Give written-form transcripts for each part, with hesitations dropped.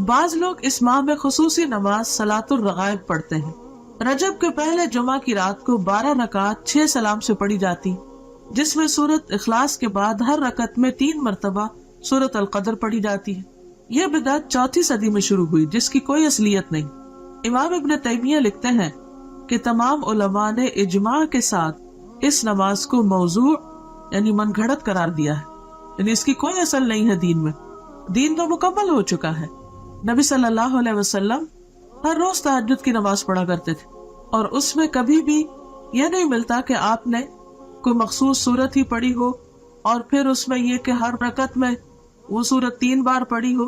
بعض لوگ اس ماہ میں خصوصی نماز صلاۃ الرغائب پڑھتے ہیں۔ رجب کے پہلے جمعہ کی رات کو 12 رکعات 6 سلام سے پڑھی جاتی، جس میں سورۃ اخلاص کے بعد ہر رکعت میں 3 مرتبہ سورۃ القدر پڑھی جاتی ہے۔ یہ بدعت 4 صدی میں شروع ہوئی، جس کی کوئی اصلیت نہیں۔ امام ابن تیمیہ لکھتے ہیں کہ تمام علماء نے اجماع کے ساتھ اس نماز کو موضوع یعنی من گھڑت قرار دیا ہے، یعنی اس کی کوئی اصل نہیں ہے دین میں۔ دین تو مکمل ہو چکا ہے۔ نبی صلی اللہ علیہ وسلم ہر روز تہجد کی نماز پڑھا کرتے تھے، اور اس میں کبھی بھی یہ نہیں ملتا کہ آپ نے کوئی مخصوص سورت ہی پڑھی ہو اور پھر اس میں یہ کہ ہر رکعت میں وہ سورت 3 بار پڑھی ہو،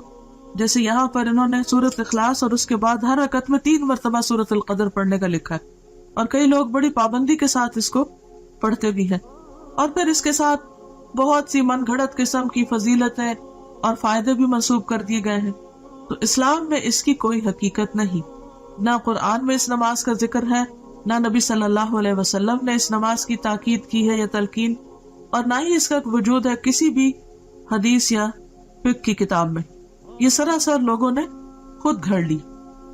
جیسے یہاں پر انہوں نے سورت اخلاص اور اس کے بعد ہر رکعت میں 3 مرتبہ سورت القدر پڑھنے کا لکھا ہے، اور کئی لوگ بڑی پابندی کے ساتھ اس کو پڑھتے بھی ہیں، اور پھر اس کے ساتھ بہت سی من گھڑت قسم کی فضیلتیں اور فائدے بھی منسوب کر دیے گئے ہیں۔ تو اسلام میں اس کی کوئی حقیقت نہیں، نہ قرآن میں اس نماز کا ذکر ہے، نہ نبی صلی اللہ علیہ وسلم نے اس نماز کی تاکید کی ہے یا تلقین، اور نہ ہی اس کا وجود ہے کسی بھی حدیث یا فقہ کی کتاب میں۔ یہ سراسر لوگوں نے خود گھڑ لی۔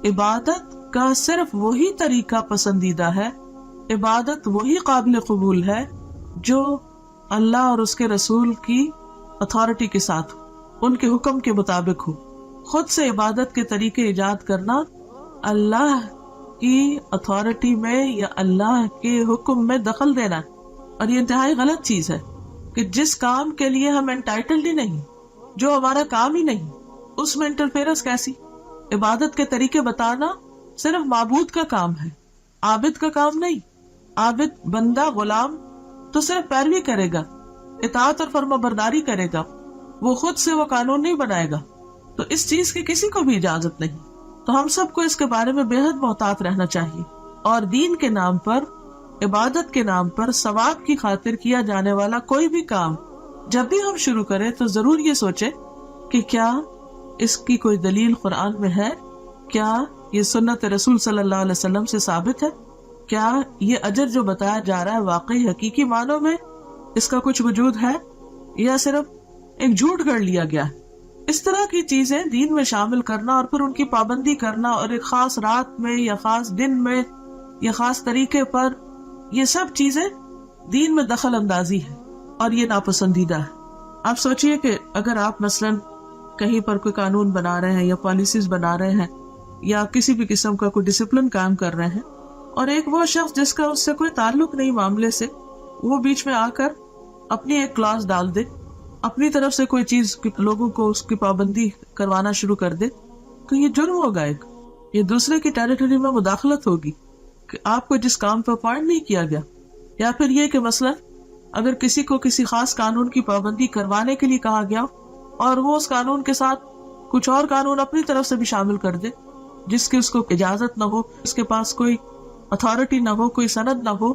عبادت کا صرف وہی طریقہ پسندیدہ ہے، عبادت وہی قابل قبول ہے جو اللہ اور اس کے رسول کی اتھارٹی کے ساتھ ہو، ان کے حکم کے مطابق ہو۔ خود سے عبادت کے طریقے ایجاد کرنا اللہ کی اتھارٹی میں یا اللہ کے حکم میں دخل دینا، اور یہ انتہائی غلط چیز ہے کہ جس کام کے لیے ہم انٹائٹلڈ ہی نہیں، جو ہمارا کام ہی نہیں، اس میں انٹرفیئرنس کیسی؟ عبادت کے طریقے بتانا صرف معبود کا کام ہے، عابد کا کام نہیں۔ عابد بندہ غلام تو صرف پیروی کرے گا، اطاعت اور فرما برداری کرے گا، وہ خود سے وہ قانون نہیں بنائے گا، تو اس چیز کی کسی کو بھی اجازت نہیں۔ تو ہم سب کو اس کے بارے میں بے حد محتاط رہنا چاہیے، اور دین کے نام پر، عبادت کے نام پر ثواب کی خاطر کیا جانے والا کوئی بھی کام جب بھی ہم شروع کریں تو ضرور یہ سوچیں کہ کیا اس کی کوئی دلیل قرآن میں ہے، کیا یہ سنت رسول صلی اللہ علیہ وسلم سے ثابت ہے، کیا یہ اجر جو بتایا جا رہا ہے واقعی حقیقی معنوں میں اس کا کچھ وجود ہے، یا صرف ایک جھوٹ گڑھ لیا گیا ہے۔ اس طرح کی چیزیں دین میں شامل کرنا اور پھر ان کی پابندی کرنا، اور ایک خاص رات میں یا خاص دن میں یا خاص طریقے پر، یہ سب چیزیں دین میں دخل اندازی ہے، اور یہ ناپسندیدہ ہے۔ آپ سوچئے کہ اگر آپ مثلاً کہیں پر کوئی قانون بنا رہے ہیں یا پالیسیز بنا رہے ہیں یا کسی بھی قسم کا کوئی ڈسپلن کام کر رہے ہیں، اور ایک وہ شخص جس کا اس سے کوئی تعلق نہیں معاملے سے، وہ بیچ میں آ کر اپنی ایک کلاس ڈال دے، اپنی طرف سے کوئی چیز لوگوں کو اس کی پابندی کروانا شروع کر دے، تو یہ جرم ہوگا، ایک یہ دوسرے کی ٹیریٹری میں مداخلت ہوگی کہ آپ کو جس کام پر اپوائنٹ نہیں کیا گیا۔ یا پھر یہ کہ مثلا اگر کسی کو کسی خاص قانون کی پابندی کروانے کے لیے کہا گیا اور وہ اس قانون کے ساتھ کچھ اور قانون اپنی طرف سے بھی شامل کر دے جس کی اس کو اجازت نہ ہو، اس کے پاس کوئی اتھارٹی نہ ہو، کوئی سند نہ ہو،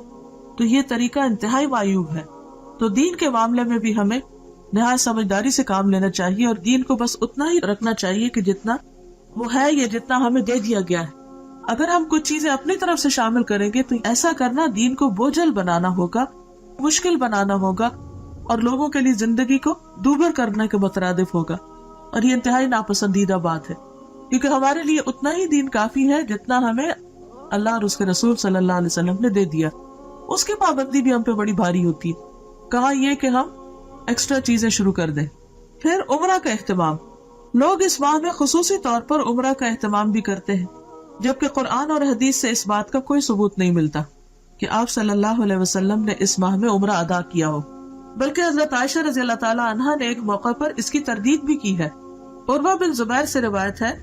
تو یہ طریقہ انتہائی معیوب ہے۔ تو دین کے معاملے میں بھی ہمیں نہایت سمجھداری سے کام لینا چاہیے، اور دین کو بس اتنا ہی رکھنا چاہیے کہ جتنا وہ ہے یا جتنا ہمیں دے دیا گیا ہے۔ اگر ہم کچھ چیزیں اپنی طرف سے شامل کریں گے تو ایسا کرنا دین کو بوجھل بنانا ہوگا، مشکل بنانا ہوگا، اور لوگوں کے لیے زندگی کو دوبھر کرنے کے مترادف ہوگا، اور یہ انتہائی ناپسندیدہ بات ہے، کیونکہ ہمارے لیے اتنا ہی دین کافی ہے جتنا ہمیں اللہ اور اس کے رسول صلی اللہ علیہ وسلم نے دے دیا۔ اس کی پابندی بھی ہم پہ بڑی بھاری ہوتی ہے، کہاں یہ کہ ہم ایکسٹرا چیزیں شروع کر دیں۔ پھر عمرہ کا اہتمام، لوگ اس ماہ میں خصوصی طور پر عمرہ کا اہتمام بھی کرتے ہیں، جبکہ قرآن اور حدیث سے اس بات کا کوئی ثبوت نہیں ملتا کہ آپ صلی اللہ علیہ وسلم نے اس ماہ میں عمرہ ادا کیا ہو، بلکہ حضرت عائشہ رضی اللہ تعالی عنہا نے ایک موقع پر اس کی تردید بھی کی ہے۔ عروہ بن زبیر سے روایت ہے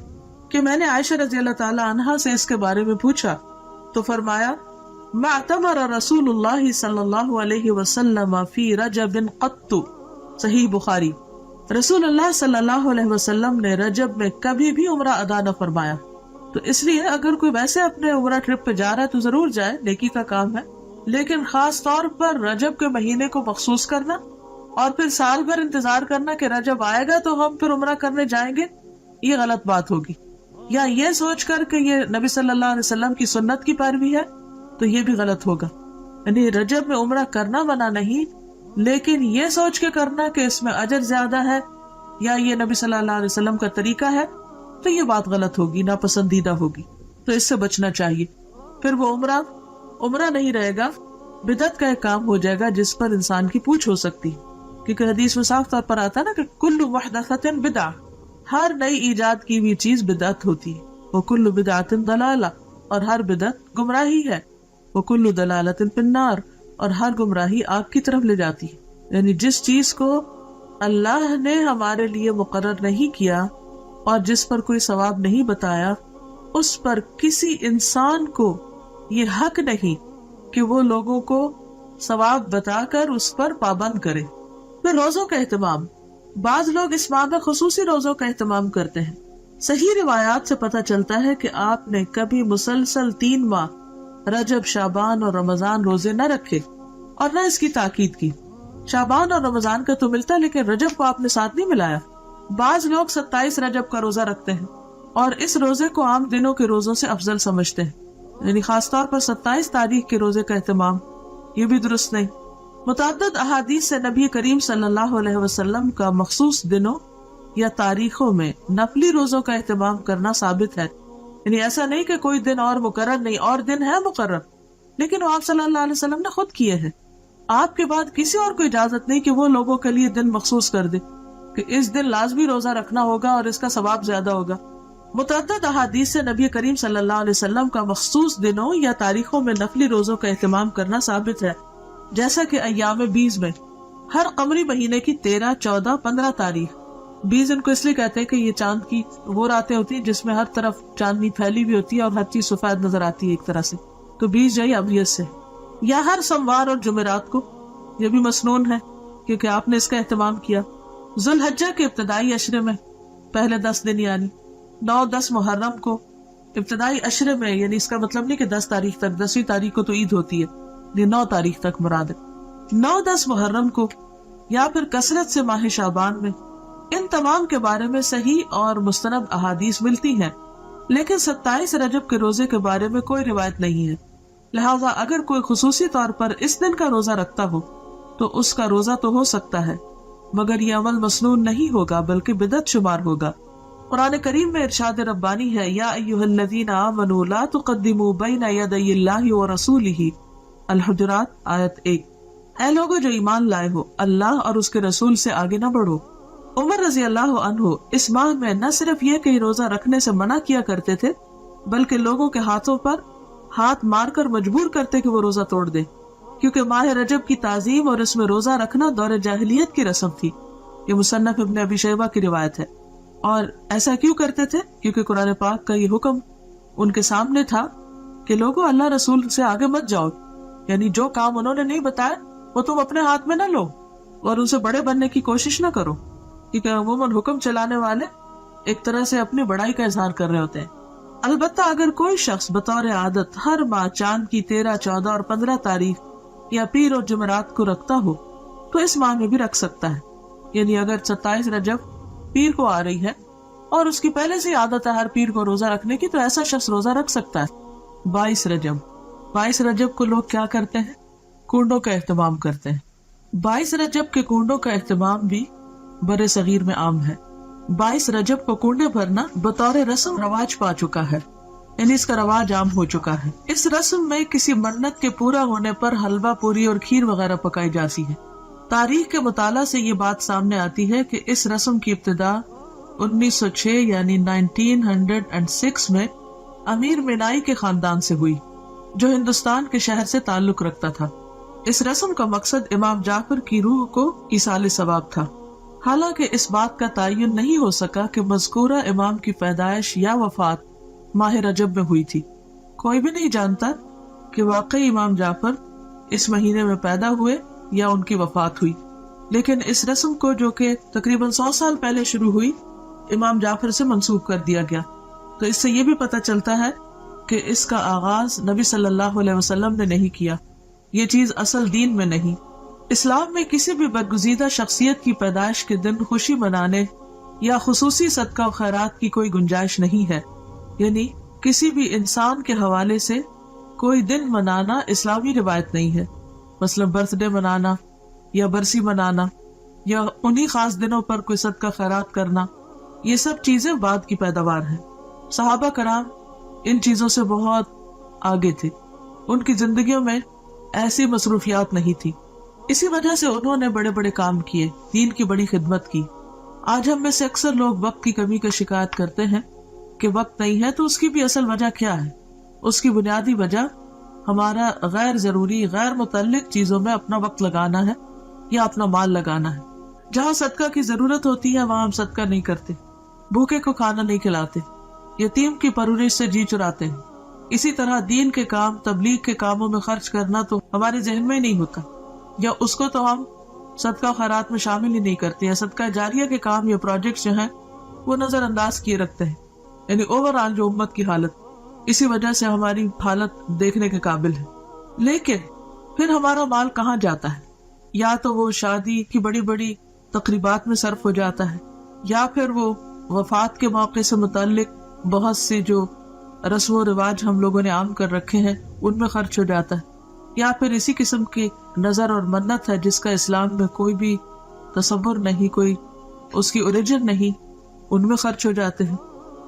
کہ میں نے عائشہ رضی اللہ تعالی عنہا سے اس کے بارے میں پوچھا تو فرمایا، ما اعتمر رسول اللہ صلی اللہ علیہ وسلم فی رجب قط، صحیح بخاری، رسول اللہ صلی اللہ علیہ وسلم نے رجب میں کبھی بھی عمرہ ادا نہ فرمایا۔ تو اس لیے اگر کوئی ویسے اپنے عمرہ ٹرپ پہ جا رہا ہے تو ضرور جائے، نیکی کا کام ہے، لیکن خاص طور پر رجب کے مہینے کو مخصوص کرنا اور پھر سال بھر انتظار کرنا کہ رجب آئے گا تو ہم پھر عمرہ کرنے جائیں گے، یہ غلط بات ہوگی۔ یا یہ سوچ کر کہ یہ نبی صلی اللہ علیہ وسلم کی سنت کی پیروی ہے تو یہ بھی غلط ہوگا۔ یعنی رجب میں عمرہ کرنا منع نہیں، لیکن یہ سوچ کے کرنا کہ اس میں اجر زیادہ ہے یا یہ نبی صلی اللہ علیہ وسلم کا طریقہ ہے، تو یہ بات غلط ہوگی، ناپسندیدہ ہوگی، تو اس سے بچنا چاہیے. پھر وہ عمرہ نہیں رہے گا، بدعت کا ایک کام ہو جائے گا جس پر انسان کی پوچھ ہو سکتی، کیونکہ حدیث میں صاف طور پر آتا ہے نا کہ کل محدثۃ بدعہ، ہر نئی ایجاد کی ہوئی چیز بدعت ہوتی ہے. وکل بدعۃ ضلالہ، اور ہر بدعت گمراہی ہے. وکل ضلالۃ فی النار، اور ہر گمراہی آگ کی طرف لے جاتی ہے. یعنی جس چیز کو اللہ نے ہمارے لیے مقرر نہیں کیا اور جس پر کوئی ثواب نہیں بتایا، اس پر کسی انسان کو یہ حق نہیں کہ وہ لوگوں کو ثواب بتا کر اس پر پابند کرے. پھر روزوں کا اہتمام، بعض لوگ اس ماہ میں خصوصی روزوں کا اہتمام کرتے ہیں. صحیح روایات سے پتہ چلتا ہے کہ آپ نے کبھی مسلسل 3 ماہ رجب، شعبان اور رمضان روزے نہ رکھے اور نہ اس کی تاکید کی. شعبان اور رمضان کا تو ملتا، لیکن رجب کو آپ نے ساتھ نہیں ملایا. بعض لوگ 27 رجب کا روزہ رکھتے ہیں اور اس روزے کو عام دنوں کے روزوں سے افضل سمجھتے ہیں. یعنی خاص طور پر 27 تاریخ کے روزے کا اہتمام، یہ بھی درست نہیں. متعدد احادیث سے نبی کریم صلی اللہ علیہ وسلم کا مخصوص دنوں یا تاریخوں میں نفلی روزوں کا اہتمام کرنا ثابت ہے. یعنی ایسا نہیں کہ کوئی دن اور مقرر نہیں، اور دن ہے مقرر، لیکن وہ آپ صلی اللہ علیہ وسلم نے خود کیے ہیں. آپ کے بعد کسی اور کو اجازت نہیں کہ وہ لوگوں کے لیے دن مخصوص کر دے کہ اس دن لازمی روزہ رکھنا ہوگا اور اس کا ثواب زیادہ ہوگا. متعدد احادیث سے نبی کریم صلی اللہ علیہ وسلم کا مخصوص دنوں یا تاریخوں میں نفلی روزوں کا اہتمام کرنا ثابت ہے، جیسا کہ ایام 20 میں ہر قمری مہینے کی 13، 14، 15 تاریخ. 20 ان کو اس لیے کہتے ہیں کہ یہ چاند کی وہ راتیں ہوتی ہیں جس میں ہر طرف چاندنی پھیلی ہوئی ہوتی ہے اور ہر چیز سفید نظر آتی ہے ایک طرح سے، تو 20 جو ہے ابیت سے. یا ہر سوموار اور جمعرات کو، یہ بھی مسنون ہے کیونکہ آپ نے اس کا اہتمام کیا. ذوالحجہ کے ابتدائی عشرے میں پہلے 10 دن یعنی 9، 10 محرم کو ابتدائی عشرے میں، یعنی اس کا مطلب نہیں کہ 10 تاریخ تک، 10ویں تاریخ کو تو عید ہوتی ہے، یہ 9 تاریخ تک مراد ہے. 9، 10 محرم کو یا پھر کثرت سے ماہ شعبان میں، ان تمام کے بارے میں صحیح اور مستند احادیث ملتی ہیں، لیکن 27 رجب کے روزے کے بارے میں کوئی روایت نہیں ہے. لہذا اگر کوئی خصوصی طور پر اس دن کا روزہ رکھتا ہو تو اس کا روزہ تو ہو سکتا ہے، مگر یہ عمل مسنون نہیں ہوگا بلکہ بدعت شمار ہوگا. قرآن کریم میں ارشاد ربانی ہے، یا ایھا الذین آمنوا لا تقدموا بین یدی اللہ ورسولہ، الحجرات آیت 1. اے لوگو جو ایمان لائے ہو، اللہ اور اس کے رسول سے آگے نہ بڑھو. عمر رضی اللہ عنہ اس ماہ میں نہ صرف یہ کہ روزہ رکھنے سے منع کیا کرتے تھے، بلکہ لوگوں کے ہاتھوں پر ہاتھ مار کر مجبور کرتے کہ وہ روزہ توڑ دے، کیونکہ ماہ رجب کی تعظیم اور اس میں روزہ رکھنا دور جاہلیت کی رسم تھی. یہ مصنف ابن ابی شیبہ کی روایت ہے. اور ایسا کیوں کرتے تھے؟ کیونکہ قرآن پاک کا یہ حکم ان کے سامنے تھا کہ لوگوں اللہ رسول سے آگے مت جاؤ، یعنی جو کام انہوں نے نہیں بتایا وہ تم اپنے ہاتھ میں نہ لو اور ان سے بڑے بننے کی کوشش نہ کرو، کیونکہ عموماً حکم چلانے والے ایک طرح سے اپنی بڑائی کا اظہار کر رہے ہوتے ہیں. البتہ اگر کوئی شخص بطور عادت ہر ماہ چاند کی 13، 14 اور 15 تاریخ یا پیر اور جمعرات کو رکھتا ہو تو اس ماہ میں بھی رکھ سکتا ہے. یعنی اگر 27 رجب پیر کو آ رہی ہے اور اس کی پہلے سے عادت ہے ہر پیر کو روزہ رکھنے کی، تو ایسا شخص روزہ رکھ سکتا ہے. 22 رجب کو لوگ کیا کرتے ہیں؟ کنڈوں کا اہتمام کرتے ہیں. 22 رجب کے کنڈوں کا اہتمام بھی بر صغیر میں عام ہے. 22 رجب کو کنڈے بھرنا بطور رسم رواج پا چکا ہے، یعنی اس کا رواج عام ہو چکا ہے. اس رسم میں کسی منت کے پورا ہونے پر حلوہ پوری اور کھیر وغیرہ پکائی جاتی ہے. تاریخ کے مطالعہ سے یہ بات سامنے آتی ہے کہ اس رسم کی ابتدا 1906 یعنی 1906 میں امیر مینائی کے خاندان سے ہوئی، جو ہندوستان کے شہر سے تعلق رکھتا تھا. اس رسم کا مقصد امام جعفر کی روح کو ایصال ثواب تھا. حالانکہ اس بات کا تعین نہیں ہو سکا کہ مذکورہ امام کی پیدائش یا وفات ماہ رجب میں ہوئی تھی. کوئی بھی نہیں جانتا کہ واقعی امام جعفر اس مہینے میں پیدا ہوئے یا ان کی وفات ہوئی، لیکن اس رسم کو جو کہ تقریباً 100 سال پہلے شروع ہوئی امام جعفر سے منسوب کر دیا گیا. تو اس سے یہ بھی پتہ چلتا ہے کہ اس کا آغاز نبی صلی اللہ علیہ وسلم نے نہیں کیا، یہ چیز اصل دین میں نہیں. اسلام میں کسی بھی برگزیدہ شخصیت کی پیدائش کے دن خوشی منانے یا خصوصی صدقہ و خیرات کی کوئی گنجائش نہیں ہے. یعنی کسی بھی انسان کے حوالے سے کوئی دن منانا اسلامی روایت نہیں ہے. مثلا برتھ ڈے منانا یا برسی منانا یا انہی خاص دنوں پر کوئی صدقہ خیرات کرنا، یہ سب چیزیں بعد کی پیداوار ہیں۔ صحابہ کرام ان چیزوں سے بہت آگے تھے، ان کی زندگیوں میں ایسی مصروفیات نہیں تھی، اسی وجہ سے انہوں نے بڑے بڑے کام کیے، دین کی بڑی خدمت کی۔ آج ہم میں سے اکثر لوگ وقت کی کمی کا شکایت کرتے ہیں کہ وقت نہیں ہے، تو اس کی بھی اصل وجہ کیا ہے؟ اس کی بنیادی وجہ ہمارا غیر ضروری، غیر متعلق چیزوں میں اپنا وقت لگانا ہے یا اپنا مال لگانا ہے۔ جہاں صدقہ کی ضرورت ہوتی ہے وہاں ہم صدقہ نہیں کرتے، بھوکے کو کھانا نہیں کھلاتے، یتیم کی پرورش سے جی چراتے ہیں۔ اسی طرح دین کے کام، تبلیغ کے کاموں میں خرچ کرنا تو ہمارے ذہن میں ہی نہیں ہوتا، یا اس کو تو ہم صدقہ خیرات میں شامل ہی نہیں کرتے ہیں۔ صدقہ جاریہ کے کام یا پروجیکٹس جو ہیں وہ نظر انداز کیے رکھتے ہیں، یعنی اوور آل جو امت کی حالت، اسی وجہ سے ہماری حالت دیکھنے کے قابل ہے۔ لیکن پھر ہمارا مال کہاں جاتا ہے؟ یا تو وہ شادی کی بڑی بڑی تقریبات میں صرف ہو جاتا ہے، یا پھر وہ وفات کے موقع سے متعلق بہت سے جو رسم و رواج ہم لوگوں نے عام کر رکھے ہیں ان میں خرچ ہو جاتا ہے، یا پھر اسی قسم کی نظر اور منت ہے جس کا اسلام میں کوئی بھی تصور نہیں، کوئی اس کی اوریجن نہیں، ان میں خرچ ہو جاتے ہیں۔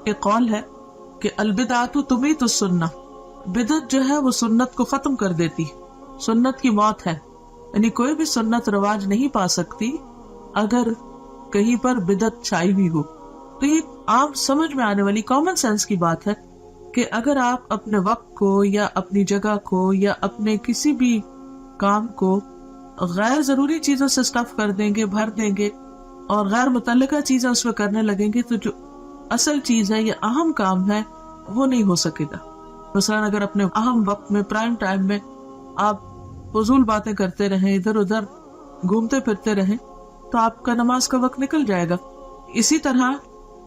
ایک قول ہے کہ البدعۃ تمیت السنہ، بدعت جو ہے وہ سنت کو ختم کر دیتی، سنت کی موت ہے، یعنی کوئی بھی سنت رواج نہیں پا سکتی اگر کہیں پر بدعت چھائی ہوئی ہو۔ تو یہ عام سمجھ میں آنے والی کامن سینس کی بات ہے کہ اگر آپ اپنے وقت کو یا اپنی جگہ کو یا اپنے کسی بھی کام کو غیر ضروری چیزوں سے اسٹف کر دیں گے، بھر دیں گے، اور غیر متعلقہ چیزیں اس میں کرنے لگیں گے، تو جو اصل چیز ہے یا اہم کام ہے وہ نہیں ہو سکے گا۔ مثلا اگر اپنے اہم وقت میں، پرائم ٹائم میں آپ فضول باتیں کرتے رہیں، ادھر ادھر گھومتے پھرتے رہیں، تو آپ کا نماز کا وقت نکل جائے گا۔ اسی طرح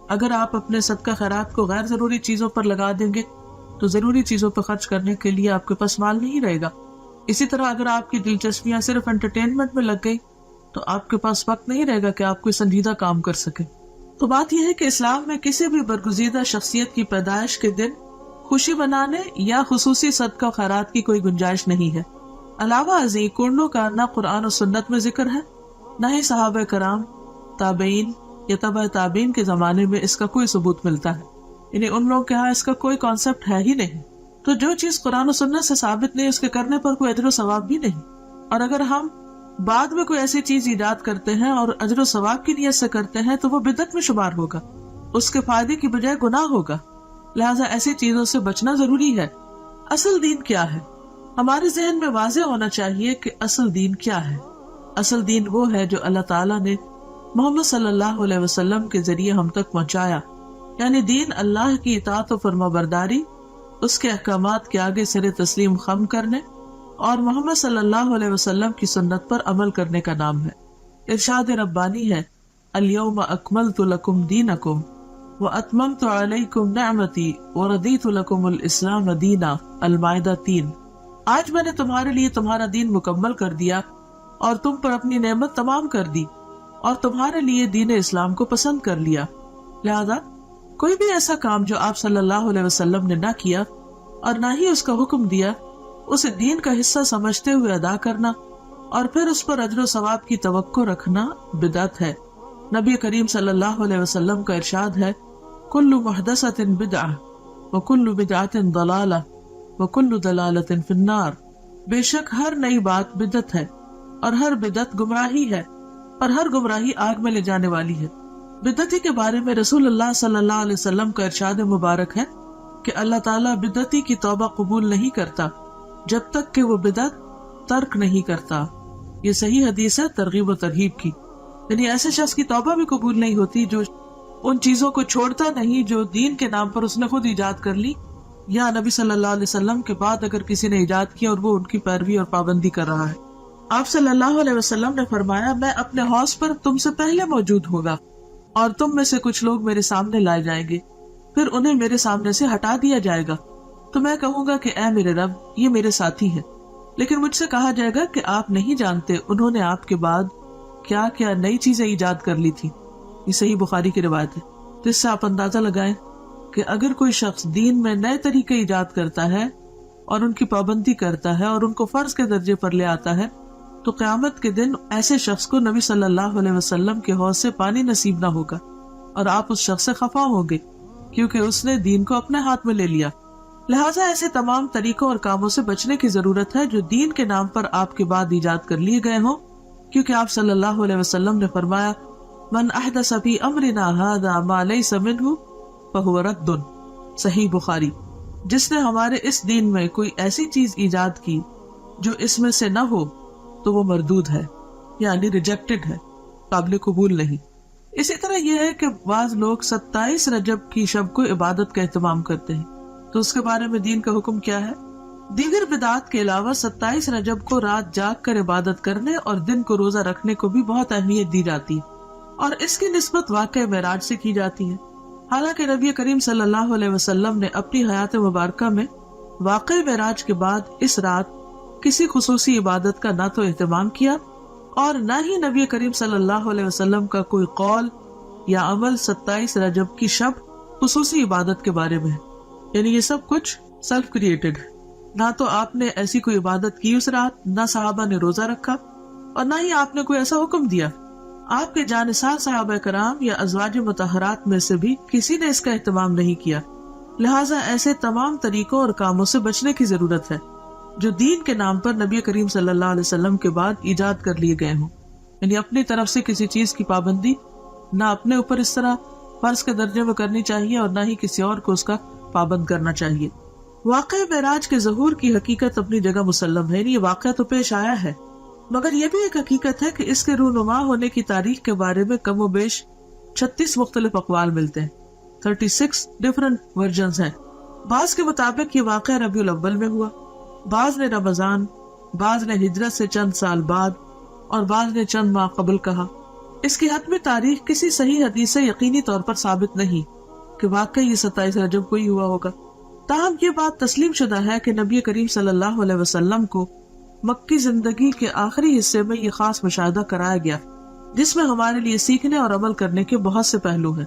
اگر آپ اپنے صدقہ خیرات کو غیر ضروری چیزوں پر لگا دیں گے تو ضروری چیزوں پر خرچ کرنے کے لیے آپ کے پاس مال نہیں رہے گا۔ اسی طرح اگر آپ کی دلچسپیاں صرف انٹرٹینمنٹ میں لگ گئی تو آپ کے پاس وقت نہیں رہے گا کہ آپ کوئی سنجیدہ کام کر سکے۔ تو بات یہ ہے کہ اسلام میں کسی بھی برگزیدہ شخصیت کی پیدائش کے دن خوشی منانے یا خصوصی صدقہ خیرات کی کوئی گنجائش نہیں ہے۔ علاوہ ازیں کنڈوں کا نہ قرآن و سنت میں ذکر ہے، نہ ہی صحابہ کرام، تابعین یا تبع تابعین کے زمانے میں اس کا کوئی ثبوت ملتا ہے، یعنی ان لوگوں کے ہاں اس کا کوئی کانسیپٹ ہے ہی نہیں۔ تو جو چیز قرآن و سنت سے ثابت نہیں، اس کے کرنے پر کوئی اجر و ثواب بھی نہیں۔ اور اگر ہم بعد میں کوئی ایسی چیز ایجاد کرتے ہیں اور اجر و ثواب کی نیت سے کرتے ہیں تو وہ بدعت میں شمار ہوگا، اس کے فائدے کی بجائے گناہ ہوگا۔ لہٰذا ایسی چیزوں سے بچنا ضروری ہے۔ اصل دین کیا ہے؟ ہمارے ذہن میں واضح ہونا چاہیے کہ اصل دین کیا ہے۔ اصل دین وہ ہے جو اللہ تعالیٰ نے محمد صلی اللہ علیہ وسلم کے ذریعے ہم تک پہنچایا، یعنی دین اللہ کی اطاعت و فرما برداری، اس کے احکامات کے آگے سر تسلیم خم کرنے اور محمد صلی اللہ علیہ وسلم کی سنت پر عمل کرنے کا نام ہے۔ ارشاد ربانی ہے، الیوم اکملت لکم دینکم واتممت علیکم نعمتی ورضیت لکم الاسلام دینا، المائدہ 3۔ آج میں نے تمہارے لیے تمہارا دین مکمل کر دیا اور تم پر اپنی نعمت تمام کر دی اور تمہارے لیے دین اسلام کو پسند کر لیا۔ لہذا کوئی بھی ایسا کام جو آپ صلی اللہ علیہ وسلم نے نہ کیا اور نہ ہی اس کا حکم دیا، اسے دین کا حصہ سمجھتے ہوئے ادا کرنا اور پھر اس پر اجر و ثواب کی توقع رکھنا بدعت ہے۔ نبی کریم صلی اللہ علیہ وسلم کا ارشاد ہے، کل محدثۃ بدعہ وکل بدعۃ ضلالہ وکل ضلالۃ فی النار۔ بے شک ہر نئی بات بدعت ہے اور ہر بدعت گمراہی ہے اور ہر گمراہی آگ میں لے جانے والی ہے۔ بدعتی کے بارے میں رسول اللہ صلی اللہ علیہ وسلم کا ارشاد مبارک ہے کہ اللہ تعالیٰ بدعتی کی توبہ قبول نہیں کرتا جب تک کہ وہ بدعت ترک نہیں کرتا۔ یہ صحیح حدیث ہے ترغیب و ترہیب کی، یعنی ایسے شخص کی توبہ بھی قبول نہیں ہوتی جو ان چیزوں کو چھوڑتا نہیں جو دین کے نام پر اس نے خود ایجاد کر لی، یا نبی صلی اللہ علیہ وسلم کے بعد اگر کسی نے ایجاد کیا اور وہ ان کی پیروی اور پابندی کر رہا ہے۔ آپ صلی اللہ علیہ وسلم نے فرمایا، میں اپنے حوض پر تم سے پہلے موجود ہوگا اور تم میں سے کچھ لوگ میرے سامنے لائے جائیں گے، پھر انہیں میرے سامنے سے ہٹا دیا جائے گا، تو میں کہوں گا کہ اے میرے رب، یہ میرے ساتھی ہے۔ لیکن مجھ سے کہا جائے گا کہ آپ نہیں جانتے انہوں نے آپ کے بعد کیا کیا نئی چیزیں ایجاد کر لی تھی۔ یہ صحیح بخاری کی روایت ہے۔ تو اس سے آپ اندازہ لگائیں کہ اگر کوئی شخص دین میں نئے طریقے ایجاد کرتا ہے اور ان کی پابندی کرتا ہے اور ان کو فرض کے درجے پر لے آتا ہے، تو قیامت کے دن ایسے شخص کو نبی صلی اللہ علیہ وسلم کے حوض سے پانی نصیب نہ ہوگا۔ اور آپ اس شخص سے خفا ہوں گے کیونکہ اس نے دین کو اپنے ہاتھ میں لے لیا۔ لہٰذا ایسے تمام طریقوں اور کاموں سے بچنے کی ضرورت ہے جو دین کے نام پر آپ کے بعد ایجاد کر لیے گئے ہوں، کیونکہ آپ صلی اللہ علیہ وسلم نے فرمایا من احدث فی امرنا ھذا ما لیس منہ فہو رد، صحیح بخاری۔ جس نے ہمارے اس دین میں کوئی ایسی چیز ایجاد کی جو اس میں سے نہ ہو تو وہ مردود ہے، یعنی ریجیکٹڈ ہے، قابل قبول نہیں۔ اسی طرح یہ ہے کہ بعض لوگ 27 رجب کی شب کو عبادت کا اہتمام کرتے ہیں، تو اس کے بارے میں دین کا حکم کیا ہے؟ دیگر بدعات کے علاوہ 27 رجب کو رات جاگ کر عبادت کرنے اور دن کو روزہ رکھنے کو بھی بہت اہمیت دی جاتی ہے، اور اس کی نسبت واقعہ معراج سے کی جاتی ہے۔ حالانکہ نبی کریم صلی اللہ علیہ وسلم نے اپنی حیات مبارکہ میں واقعہ معراج کے بعد اس رات کسی خصوصی عبادت کا نہ تو اہتمام کیا اور نہ ہی نبی کریم صلی اللہ علیہ وسلم کا کوئی قول یا عمل 27 رجب کی شب خصوصی عبادت کے بارے میں ہے، یعنی یہ سب کچھ سیلف کریٹڈ ہے۔ نہ تو آپ نے ایسی کوئی عبادت کی اس رات، نہ صحابہ نے روزہ رکھا، اور نہ ہی آپ نے کوئی ایسا حکم دیا۔ آپ کے جانثار صحابہ کرام یا ازواج مطہرات میں سے بھی کسی نے اس کا اہتمام نہیں کیا۔ لہٰذا ایسے تمام طریقوں اور کاموں سے بچنے کی ضرورت ہے جو دین کے نام پر نبی کریم صلی اللہ علیہ وسلم کے بعد ایجاد کر لیے گئے ہوں، یعنی اپنی طرف سے کسی چیز کی پابندی نہ اپنے اوپر اس طرح فرض کے درجے میں کرنی چاہیے اور نہ ہی کسی اور کو اس کا پابند کرنا چاہیے۔ واقعہ معراج کے ظہور کی حقیقت اپنی جگہ مسلم ہے، یہ واقعہ تو پیش آیا ہے، مگر یہ بھی ایک حقیقت ہے کہ اس کے رونما ہونے کی تاریخ کے بارے میں کم و بیش 36 مختلف اقوال ملتے ہیں، 36 ڈفرنٹ ورژنز ہیں۔ بعض کے مطابق یہ واقعہ ربیع الاول میں ہوا، بعض نے رمضان، بعض نے ہجرت سے چند سال بعد، اور بعض نے چند ماہ قبل کہا۔ اس کی حتمی تاریخ کسی صحیح حدیث سے یقینی طور پر ثابت نہیں کہ واقعی یہ 27 رجب کو ہی ہوا ہوگا، تاہم یہ بات تسلیم شدہ ہے کہ نبی کریم صلی اللہ علیہ وسلم کو مکی زندگی کے آخری حصے میں یہ خاص مشاہدہ کرایا گیا جس میں ہمارے لیے سیکھنے اور عمل کرنے کے بہت سے پہلو ہیں۔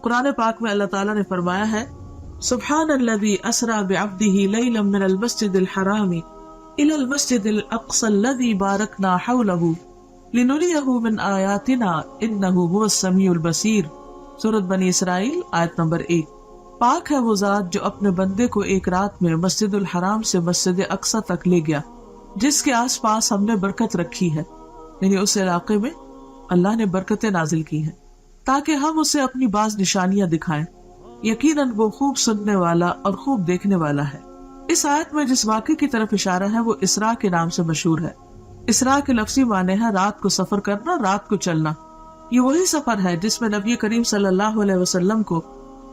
قرآن پاک میں اللہ تعالیٰ نے فرمایا ہے سبحان الذی اسری بعبدہ لیلا من المسجد الحرام الی المسجد الاقصی الذی بارکنا حولہ لنریہ من آیاتنا انہ هو السمیع البصیر، سورۃ بنی اسرائیل آیت نمبر 1۔ پاک ہے وہ ذات جو اپنے بندے کو ایک رات میں مسجد الحرام سے مسجد اقصی تک لے گیا جس کے آس پاس ہم نے برکت رکھی ہے، یعنی اس علاقے میں اللہ نے برکتیں نازل کی ہیں تاکہ ہم اسے اپنی بعض نشانیاں دکھائیں، یقیناً وہ خوب سننے والا اور خوب دیکھنے والا ہے۔ اس آیت میں جس واقعے کی طرف اشارہ ہے وہ اسراء کے نام سے مشہور ہے۔ اسراء کے لفظی معنی ہے رات کو سفر کرنا، رات کو چلنا۔ یہ وہی سفر ہے جس میں نبی کریم صلی اللہ علیہ وسلم کو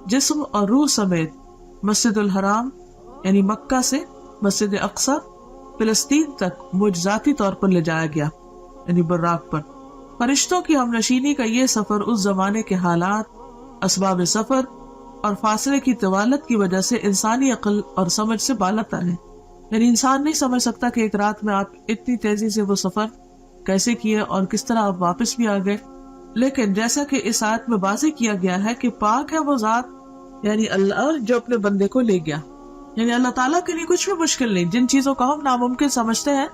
جسم اور روح سمیت مسجد الحرام یعنی مکہ سے مسجد اقصی فلسطین تک معجزاتی طور پر لے جایا گیا، یعنی براق پر۔ فرشتوں کی ہمنشینی کا یہ سفر اس زمانے کے حالات، اسباب سفر اور فاصلے کی طوالت کی وجہ سے انسانی عقل اور سمجھ سے بالاتر ہے، یعنی انسان نہیں سمجھ سکتا کہ ایک رات میں آپ اتنی تیزی سے وہ سفر کیسے کیے اور کس طرح آپ واپس بھی آ گئے۔ لیکن جیسا کہ اس آیت میں واضح کیا گیا ہے کہ پاک ہے وہ ذات یعنی اللہ جو اپنے بندے کو لے گیا، یعنی اللہ تعالیٰ کے لیے کچھ بھی مشکل نہیں۔ جن چیزوں کو ہم ناممکن سمجھتے ہیں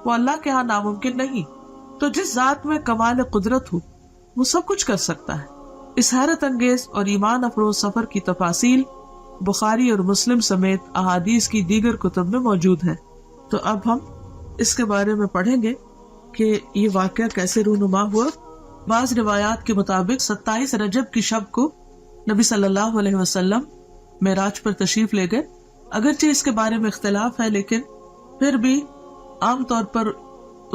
وہ اللہ کے ہاں ناممکن نہیں، تو جس ذات میں کمال قدرت ہو وہ سب کچھ کر سکتا ہے۔ اس حیرت انگیز اور ایمان افروز سفر کی تفاصیل بخاری اور مسلم سمیت احادیث کی دیگر کتب میں موجود ہے، تو اب ہم اس کے بارے میں پڑھیں گے کہ یہ واقعہ کیسے رونما ہوا۔ بعض روایات کے مطابق 27 رجب کی شب کو نبی صلی اللہ علیہ وسلم معراج پر تشریف لے گئے۔ اگرچہ اس کے بارے میں اختلاف ہے لیکن پھر بھی عام طور پر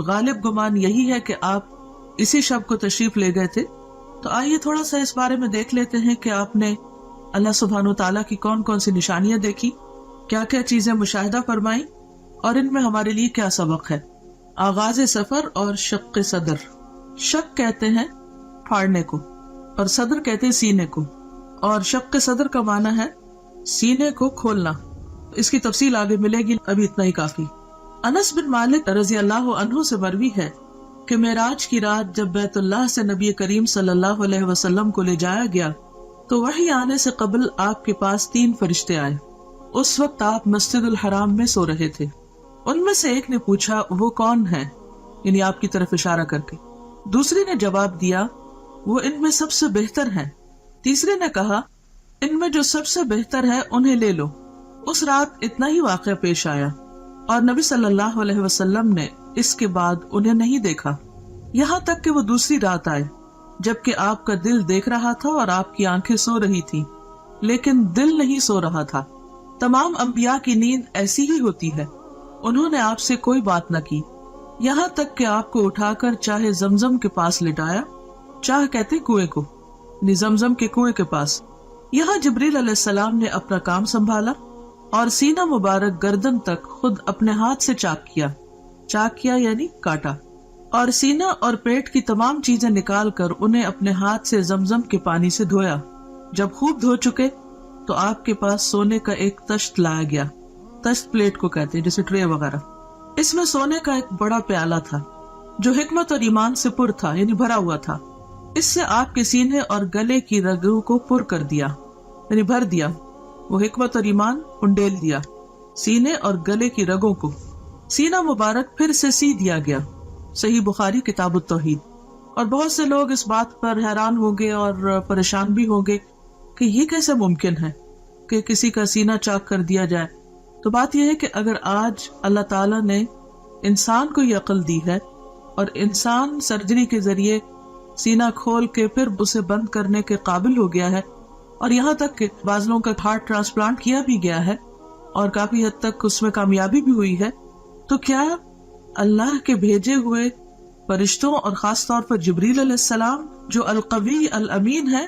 غالب گمان یہی ہے کہ آپ اسی شب کو تشریف لے گئے تھے۔ تو آئیے تھوڑا سا اس بارے میں دیکھ لیتے ہیں کہ آپ نے اللہ سبحانہ وتعالیٰ کی کون کون سی نشانیاں دیکھی، کیا کیا چیزیں مشاہدہ فرمائیں اور ان میں ہمارے لیے کیا سبق ہے۔ آغاز سفر اور شق صدر۔ شق کہتے ہیں پھاڑنے کو اور صدر کہتے ہیں سینے کو، اور شق صدر کا معنی ہے سینے کو کھولنا۔ اس کی تفصیل آگے ملے گی، ابھی اتنا ہی کافی۔ انس بن مالک رضی اللہ عنہ سے مروی ہے کہ معراج کی رات جب بیت اللہ سے نبی کریم صلی اللہ علیہ وسلم کو لے جایا گیا تو وحی آنے سے قبل آپ کے پاس 3 فرشتے آئے۔ اس وقت آپ مسجد الحرام میں سو رہے تھے۔ ان میں سے ایک نے پوچھا وہ کون ہے، یعنی آپ کی طرف اشارہ کر کے۔ دوسرے نے جواب دیا وہ ان میں سب سے بہتر ہیں۔ تیسرے نے کہا ان میں جو سب سے بہتر ہے انہیں لے لو۔ اس رات اتنا ہی واقعہ پیش آیا اور نبی صلی اللہ علیہ وسلم نے اس کے بعد انہیں نہیں دیکھا، یہاں تک کہ وہ دوسری رات آئے جبکہ آپ کا دل دیکھ رہا تھا اور آپ کی آنکھیں سو رہی تھی، لیکن دل نہیں سو رہا تھا۔ تمام انبیاء کی نیند ایسی ہی ہوتی ہے، انہوں نے آپ سے کوئی بات نہ کی، یہاں تک کہ آپ کو اٹھا کر چاہے زمزم کے پاس لٹایا، چاہ کہتے کنویں کو، زمزم کے کنویں کے پاس۔ یہاں جبریل علیہ السلام نے اپنا کام سنبھالا اور سینہ مبارک گردن تک خود اپنے ہاتھ سے چاک کیا یعنی کاٹا، اور سینہ اور پیٹ کی تمام چیزیں نکال کر انہیں اپنے ہاتھ سے زمزم کے پانی سے دھویا۔ جب خوب دھو چکے تو آپ کے پاس سونے کا ایک تشت لایا گیا، تشت پلیٹ کو کہتے ہیں جیسے ٹرے وغیرہ، اس میں سونے کا ایک بڑا پیالہ تھا جو حکمت اور ایمان سے پر تھا یعنی بھرا ہوا تھا۔ اس سے آپ کے سینے اور گلے کی رگوں کو پر کر دیا یعنی بھر دیا، وہ حکمت اور ایمان انڈیل دیا سینے اور گلے کی رگوں کو۔ سینہ مبارک پھر سے سی دیا گیا، صحیح بخاری کتاب التوحید۔ اور بہت سے لوگ اس بات پر حیران ہوں گے اور پریشان بھی ہوں گے کہ یہ کیسے ممکن ہے کہ کسی کا سینہ چاک کر دیا جائے۔ تو بات یہ ہے کہ اگر آج اللہ تعالیٰ نے انسان کو یہ عقل دی ہے اور انسان سرجری کے ذریعے سینہ کھول کے پھر اسے بند کرنے کے قابل ہو گیا ہے، اور یہاں تک کہ بعض لوگوں کا ہارٹ ٹرانسپلانٹ کیا بھی گیا ہے اور کافی حد تک اس میں کامیابی بھی ہوئی ہے، تو کیا اللہ کے بھیجے ہوئے فرشتوں اور خاص طور پر جبریل علیہ السلام جو القوی الامین ہے،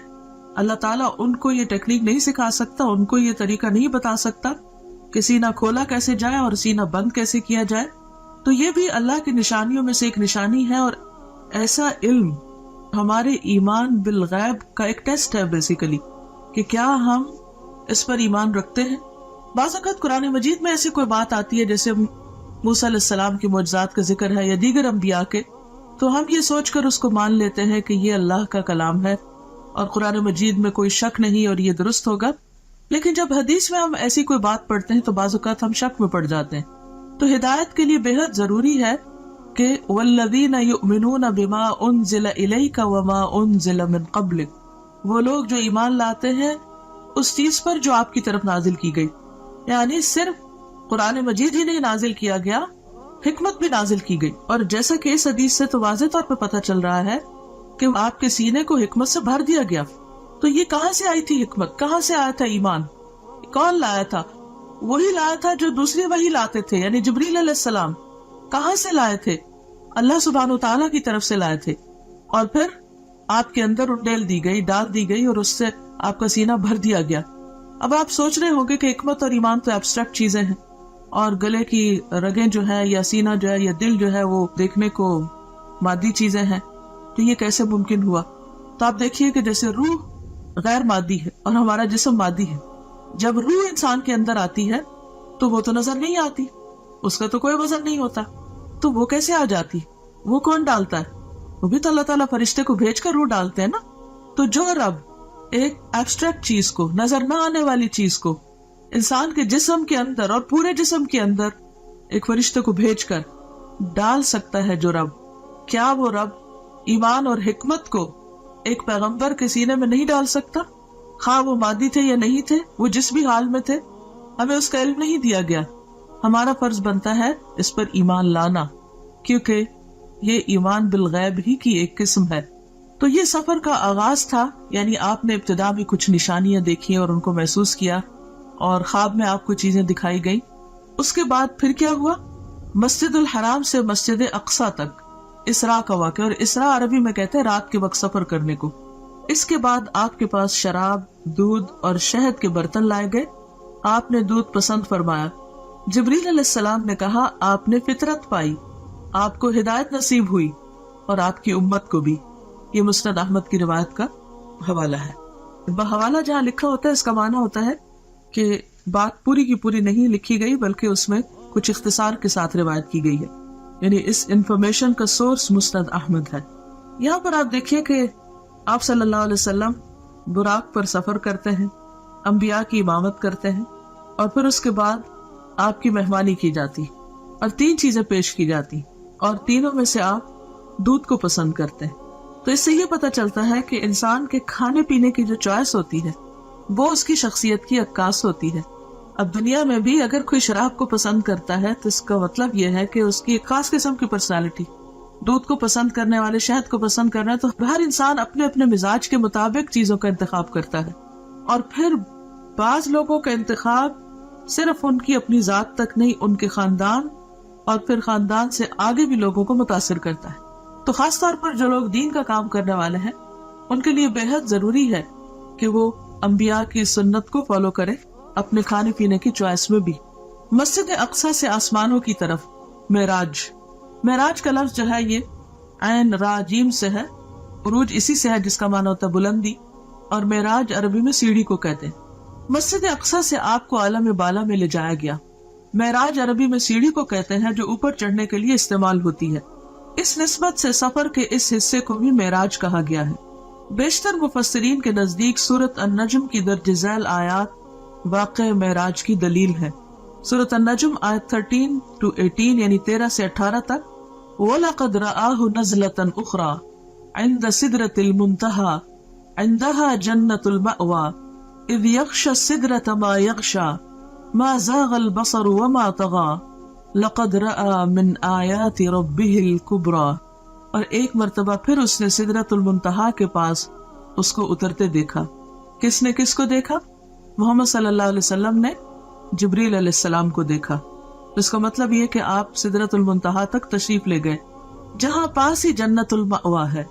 اللہ تعالیٰ ان کو یہ ٹیکنیک نہیں سکھا سکتا، ان کو یہ طریقہ نہیں بتا سکتا کہ سینہ کھولا کیسے جائے اور سینہ بند کیسے کیا جائے؟ تو یہ بھی اللہ کی نشانیوں میں سے ایک نشانی ہے، اور ایسا علم ہمارے ایمان بالغیب کا ایک ٹیسٹ ہے بیسیکلی کہ کیا ہم اس پر ایمان رکھتے ہیں۔ بعض اوقات قرآن مجید میں ایسی کوئی بات آتی ہے جیسے موسیٰ علیہ السلام کے معجزات کا ذکر ہے یا دیگر انبیاء کے، تو ہم یہ سوچ کر اس کو مان لیتے ہیں کہ یہ اللہ کا کلام ہے اور قرآن مجید میں کوئی شک نہیں اور یہ درست ہوگا۔ لیکن جب حدیث میں ہم ایسی کوئی بات پڑھتے ہیں تو بعض اوقات ہم شک میں پڑ جاتے ہیں۔ تو ہدایت کے لیے بے حد ضروری ہے کہ والذین یؤمنون بما انزل الیک وما انزل من قبلک، وہ لوگ جو ایمان لاتے ہیں اس چیز پر جو آپ کی طرف نازل کی گئی، یعنی صرف قرآن مجید ہی نہیں نازل کیا گیا، حکمت بھی نازل کی گئی۔ اور جیسا کہ اس حدیث سے تو واضح طور پہ پتہ چل رہا ہے کہ آپ کے سینے کو حکمت سے بھر دیا گیا۔ تو یہ کہاں سے آئی تھی حکمت، کہاں سے آیا تھا ایمان، کون لایا تھا؟ وہی لایا تھا جو دوسرے وہی لاتے تھے، یعنی جبریل علیہ السلام۔ کہاں سے لائے تھے؟ اللہ سبحانہ وتعالیٰ کی طرف سے لائے تھے، اور پھر آپ کے اندر انڈیل دی گئی، ڈال دی گئی، اور اس سے آپ کا سینہ بھر دیا گیا۔ اب آپ سوچ رہے ہوں گے کہ حکمت اور ایمان تو ایبسٹریکٹ چیزیں ہیں، اور گلے کی رگیں جو ہے یا سینہ جو ہے یا دل جو ہے وہ دیکھنے کو مادی چیزیں ہیں، تو یہ کیسے ممکن ہوا؟ تو آپ دیکھیے کہ جیسے روح غیر مادی ہے اور ہمارا جسم مادی ہے، جب روح انسان کے اندر آتی ہے تو وہ تو نظر نہیں آتی، اس کا تو کوئی وزن نہیں ہوتا، تو وہ کیسے آ جاتی؟ وہ کون ڈالتا ہے؟ وہ بھی تو اللہ تعالیٰ فرشتے کو بھیج کر روح ڈالتے ہیں نا۔ تو جو رب ایک ایبسٹریکٹ چیز کو، نظر نہ آنے والی چیز کو انسان کے جسم کے اندر اور پورے جسم کے اندر ایک فرشتے کو بھیج کر ڈال سکتا ہے، جو رب، کیا وہ رب ایمان اور حکمت کو ایک پیغمبر کے سینے میں نہیں ڈال سکتا؟ خواہ وہ مادی تھے یا نہیں تھے، وہ جس بھی حال میں تھے، ہمیں اس کا علم نہیں دیا گیا۔ ہمارا فرض بنتا ہے اس پر ایمان لانا، کیونکہ یہ ایمان بالغیب ہی کی ایک قسم ہے۔ تو یہ سفر کا آغاز تھا، یعنی آپ نے ابتدا میں کچھ نشانیاں دیکھی اور ان کو محسوس کیا، اور خواب میں آپ کو چیزیں دکھائی گئی۔ اس کے بعد پھر کیا ہوا؟ مسجد الحرام سے مسجد اقصیٰ تک اسراء کا واقعہ، اور اسراء عربی میں کہتے ہیں رات کے وقت سفر کرنے کو۔ اس کے بعد آپ کے پاس شراب، دودھ اور شہد کے برتن لائے گئے، آپ نے دودھ پسند فرمایا۔ جبریل علیہ السلام نے کہا آپ نے فطرت پائی، آپ کو ہدایت نصیب ہوئی، اور آپ کی امت کو بھی۔ یہ مسند احمد کی روایت کا حوالہ ہے۔ حوالہ جہاں لکھا ہوتا ہے اس کا معنی ہوتا ہے کہ بات پوری کی پوری نہیں لکھی گئی، بلکہ اس میں کچھ اختصار کے ساتھ روایت کی گئی ہے، یعنی اس انفارمیشن کا سورس مسند احمد ہے۔ یہاں پر آپ دیکھیے کہ آپ صلی اللہ علیہ وسلم براق پر سفر کرتے ہیں، انبیاء کی امامت کرتے ہیں، اور پھر اس کے بعد آپ کی مہمانی کی جاتی اور 3 چیزیں پیش کی جاتی، اور تینوں میں سے آپ دودھ کو پسند کرتے ہیں۔ تو اس سے یہ پتہ چلتا ہے کہ انسان کے کھانے پینے کی جو چوائس ہوتی ہے وہ اس کی شخصیت کی عکاس ہوتی ہے. اب دنیا میں بھی اگر کوئی شراب کو پسند کرتا ہے تو اس کا مطلب یہ ہے کہ اس کی ایک خاص قسم کی پرسنالٹی. دودھ کو پسند کرنے والے شہد کو پسند کرنا ہے. تو ہر انسان اپنے اپنے مزاج کے مطابق چیزوں کا انتخاب کرتا ہے. اور پھر بعض لوگوں کا انتخاب صرف ان کی اپنی ذات تک نہیں، ان کے خاندان اور پھر خاندان سے آگے بھی لوگوں کو متاثر کرتا ہے. تو خاص طور پر جو لوگ دین کا کام کرنے والے ہیں ان کے لیے بے حد ضروری ہے کہ وہ انبیاء کی سنت کو فالو کرے اپنے کھانے پینے کی چوائس میں بھی. مسجد اقصی سے آسمانوں کی طرف معراج. معراج کا لفظ جو ہے یہ عین را جیم سے ہے. عروج اسی سے ہے جس کا معنی ہوتا ہے بلندی، اور معراج عربی میں سیڑھی کو کہتے ہیں. مسجد اقصی سے آپ کو عالم بالا میں لے جایا گیا. معراج عربی میں سیڑھی کو کہتے ہیں جو اوپر چڑھنے کے لیے استعمال ہوتی ہے. اس نسبت سے سفر کے اس حصے کو بھی معراج کہا گیا ہے. بیشتر مفسرین کے نزدیک سورۃ النجم کی درج ذیل آیات واقع معراج کی دلیل ہے. سورۃ النجم آیت 13 to 18 یعنی 13 سے 18 تک. وَلَقَدْ رَآهُ نَزْلَةً أُخْرَى عِنْدَ سِدْرَةِ الْمُنْتَهَى عِنْدَهَا جَنَّةُ الْمَأْوَى إِذْ يَغْشَى السِّدْرَةَ مَا يَغْشَى مَا زَاغَ الْبَصَرُ وَمَا طَغَى لَقَدْ رَآى مِنْ آيَاتِ رَبِّهِ الْكُبْرَى. اور ایک مرتبہ پھر اس نے سدرۃ المنتہا کے پاس اس کو اترتے دیکھا. کس نے کس کو دیکھا؟ محمد صلی اللہ علیہ وسلم نے جبریل علیہ السلام کو دیکھا. اس کا مطلب یہ کہ آپ سدرۃ المنتہا تک تشریف لے گئے جہاں پاس ہی جنت المأوا ہے.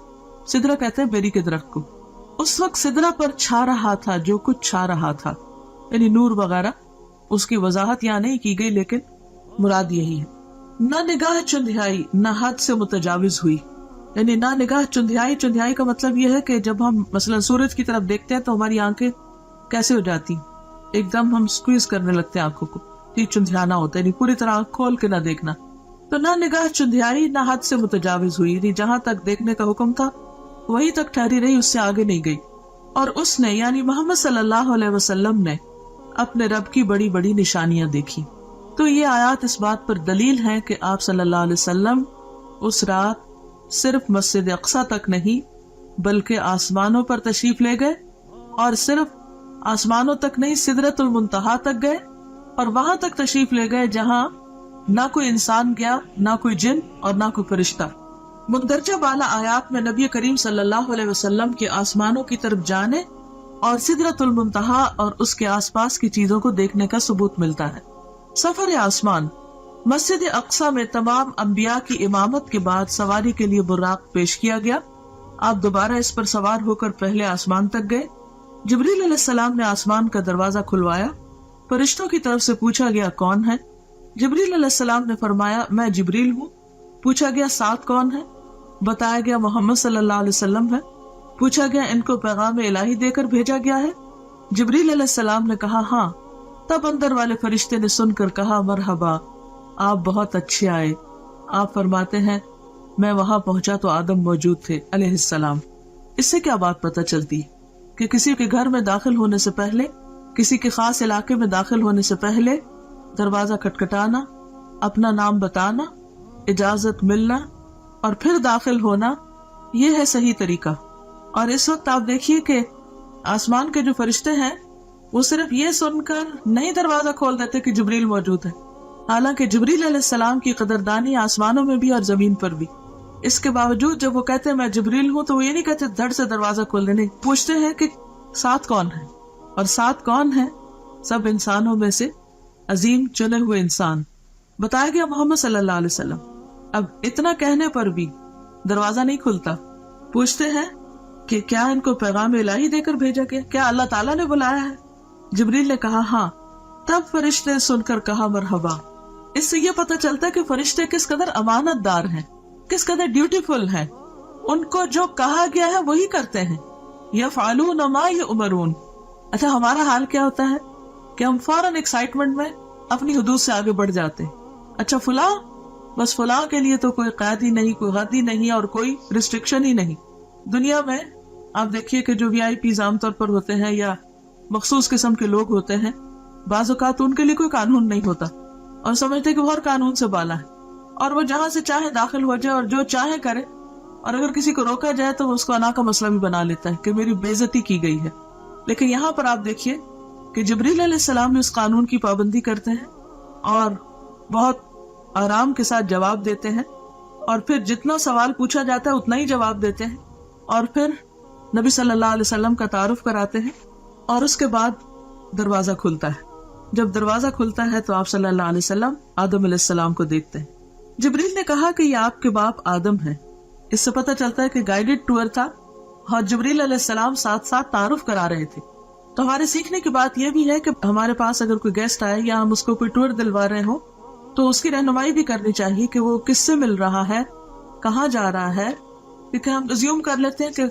سدرہ کہتے ہیں بیری کے درخت کو. اس وقت سدرہ پر چھا رہا تھا جو کچھ چھا رہا تھا، یعنی نور وغیرہ. اس کی وضاحت یہاں نہیں کی گئی لیکن مراد یہی ہے. نہ نگاہ چندھیائی نہ حد سے متجاوز ہوئی، یعنی نہ نگاہ چندھیائی. چندھیائی کا مطلب یہ ہے کہ جب ہم مثلا سورج کی طرف دیکھتے ہیں تو ہماری آنکھیں کیسے ہو جاتی، ایک دم ہم سکویز کرنے لگتے ہیں آنکھوں کو. یہ چندھیانا ہوتا ہے، یعنی پوری طرح آنکھ کھول کے نہ دیکھنا. تو نہ نگاہ چندھیائی نہ حد سے متجاوز ہوئی، یعنی جہاں تک دیکھنے کا حکم تھا وہی تک ٹھہری رہی، اس سے آگے نہیں گئی. اور اس نے یعنی محمد صلی اللہ علیہ وسلم نے اپنے رب کی بڑی بڑی نشانیاں دیکھی. تو یہ آیات اس بات پر دلیل ہیں کہ آپ صلی اللہ علیہ وسلم اس رات صرف مسجد اقصی تک نہیں بلکہ آسمانوں پر تشریف لے گئے، اور صرف آسمانوں تک نہیں سدرۃ المنتہا تک گئے، اور وہاں تک تشریف لے گئے جہاں نہ کوئی انسان گیا، نہ کوئی جن اور نہ کوئی فرشتہ. مندرجہ بالا آیات میں نبی کریم صلی اللہ علیہ وسلم کے آسمانوں کی طرف جانے اور سدرۃ المنتہا اور اس کے آس پاس کی چیزوں کو دیکھنے کا ثبوت ملتا ہے. سفر آسمان. مسجد اقصی میں تمام انبیاء کی امامت کے بعد سواری کے لیے براق پیش کیا گیا. آپ دوبارہ اس پر سوار ہو کر پہلے آسمان تک گئے. جبریل علیہ السلام نے آسمان کا دروازہ کھلوایا. فرشتوں کی طرف سے پوچھا گیا کون ہے؟ جبریل علیہ السلام نے فرمایا میں جبریل ہوں. پوچھا گیا ساتھ کون ہے؟ بتایا گیا محمد صلی اللہ علیہ وسلم ہے. پوچھا گیا ان کو پیغام الہی دے کر بھیجا گیا ہے؟ جبریل علیہ السلام نے کہا ہاں. تب اندر والے فرشتے نے سن کر کہا مرحبا، آپ بہت اچھے آئے. آپ فرماتے ہیں میں وہاں پہنچا تو آدم موجود تھے علیہ السلام. اس سے کیا بات پتہ چلتی کہ کسی کے گھر میں داخل ہونے سے پہلے، کسی کے خاص علاقے میں داخل ہونے سے پہلے دروازہ کھٹکھٹانا، اپنا نام بتانا، اجازت ملنا اور پھر داخل ہونا، یہ ہے صحیح طریقہ. اور اس وقت آپ دیکھیے کہ آسمان کے جو فرشتے ہیں وہ صرف یہ سن کر نہیں دروازہ کھول دیتے کہ جبریل موجود ہے، حالانکہ جبریل علیہ السلام کی قدردانی آسمانوں میں بھی اور زمین پر بھی. اس کے باوجود جب وہ کہتے ہیں میں جبریل ہوں تو وہ یہ نہیں کہتے دھڑ سے دروازہ کھول دینے، پوچھتے ہیں کہ ساتھ کون ہے. اور ساتھ کون ہے؟ سب انسانوں میں سے عظیم چنے ہوئے انسان. بتایا گیا محمد صلی اللہ علیہ وسلم. اب اتنا کہنے پر بھی دروازہ نہیں کھلتا. پوچھتے ہیں کہ کیا ان کو پیغام الہی دے کر بھیجا گیا؟ کیا اللہ تعالیٰ نے بلایا ہے؟ جبریل نے کہا ہاں. تب فرشتے نے سن کر کہا مرحبا. اس سے یہ پتہ چلتا ہے کہ فرشتے کس قدر امانت دار ہیں، کس قدر ڈیوٹیفل ہیں. ان کو جو کہا گیا ہے وہی کرتے ہیں. یفعلون ما یؤمرون. اچھا ہمارا حال کیا ہوتا ہے کہ ہم فوراً ایکسائٹمنٹ میں اپنی حدود سے آگے بڑھ جاتے ہیں. اچھا فلاں، بس فلاں کے لیے تو کوئی قید ہی نہیں، کوئی حد ہی نہیں اور کوئی ریسٹرکشن ہی نہیں. دنیا میں آپ دیکھیے کہ جو VIP عام طور پر ہوتے ہیں یا مخصوص قسم کے لوگ ہوتے ہیں، بعض اوقات ان کے لیے کوئی قانون نہیں ہوتا اور سمجھتے کہ وہ ہر قانون سے بالا ہے اور وہ جہاں سے چاہے داخل ہو جائے اور جو چاہے کرے. اور اگر کسی کو روکا جائے تو وہ اس کو انا کا مسئلہ بھی بنا لیتا ہے کہ میری بےعزتی کی گئی ہے. لیکن یہاں پر آپ دیکھیے کہ جبریل علیہ السلام نے اس قانون کی پابندی کرتے ہیں اور بہت آرام کے ساتھ جواب دیتے ہیں, اور پھر جتنا سوال پوچھا جاتا ہے اتنا ہی جواب دیتے ہیں, اور پھر نبی صلی اللہ علیہ وسلم کا تعارف کراتے ہیں, اور اس کے بعد دروازہ کھلتا ہے. جب دروازہ کھلتا ہے تو آپ صلی اللہ علیہ وسلم آدم علیہ السلام کو دیکھتے ہیں. جبریل نے کہا کہ یہ آپ کے باپ آدم ہیں. اس سے پتہ چلتا ہے کہ گائیڈڈ ٹور تھا اور جبریل علیہ السلام ساتھ ساتھ تعارف کرا رہے تھے. تو ہمارے سیکھنے کی بات یہ بھی ہے کہ ہمارے پاس اگر کوئی گیسٹ آئے یا ہم اس کو کوئی ٹور دلوا رہے ہوں تو اس کی رہنمائی بھی کرنی چاہیے کہ وہ کس سے مل رہا ہے, کہاں جا رہا ہے, کیونکہ ہم ازیوم کر لیتے ہیں کہ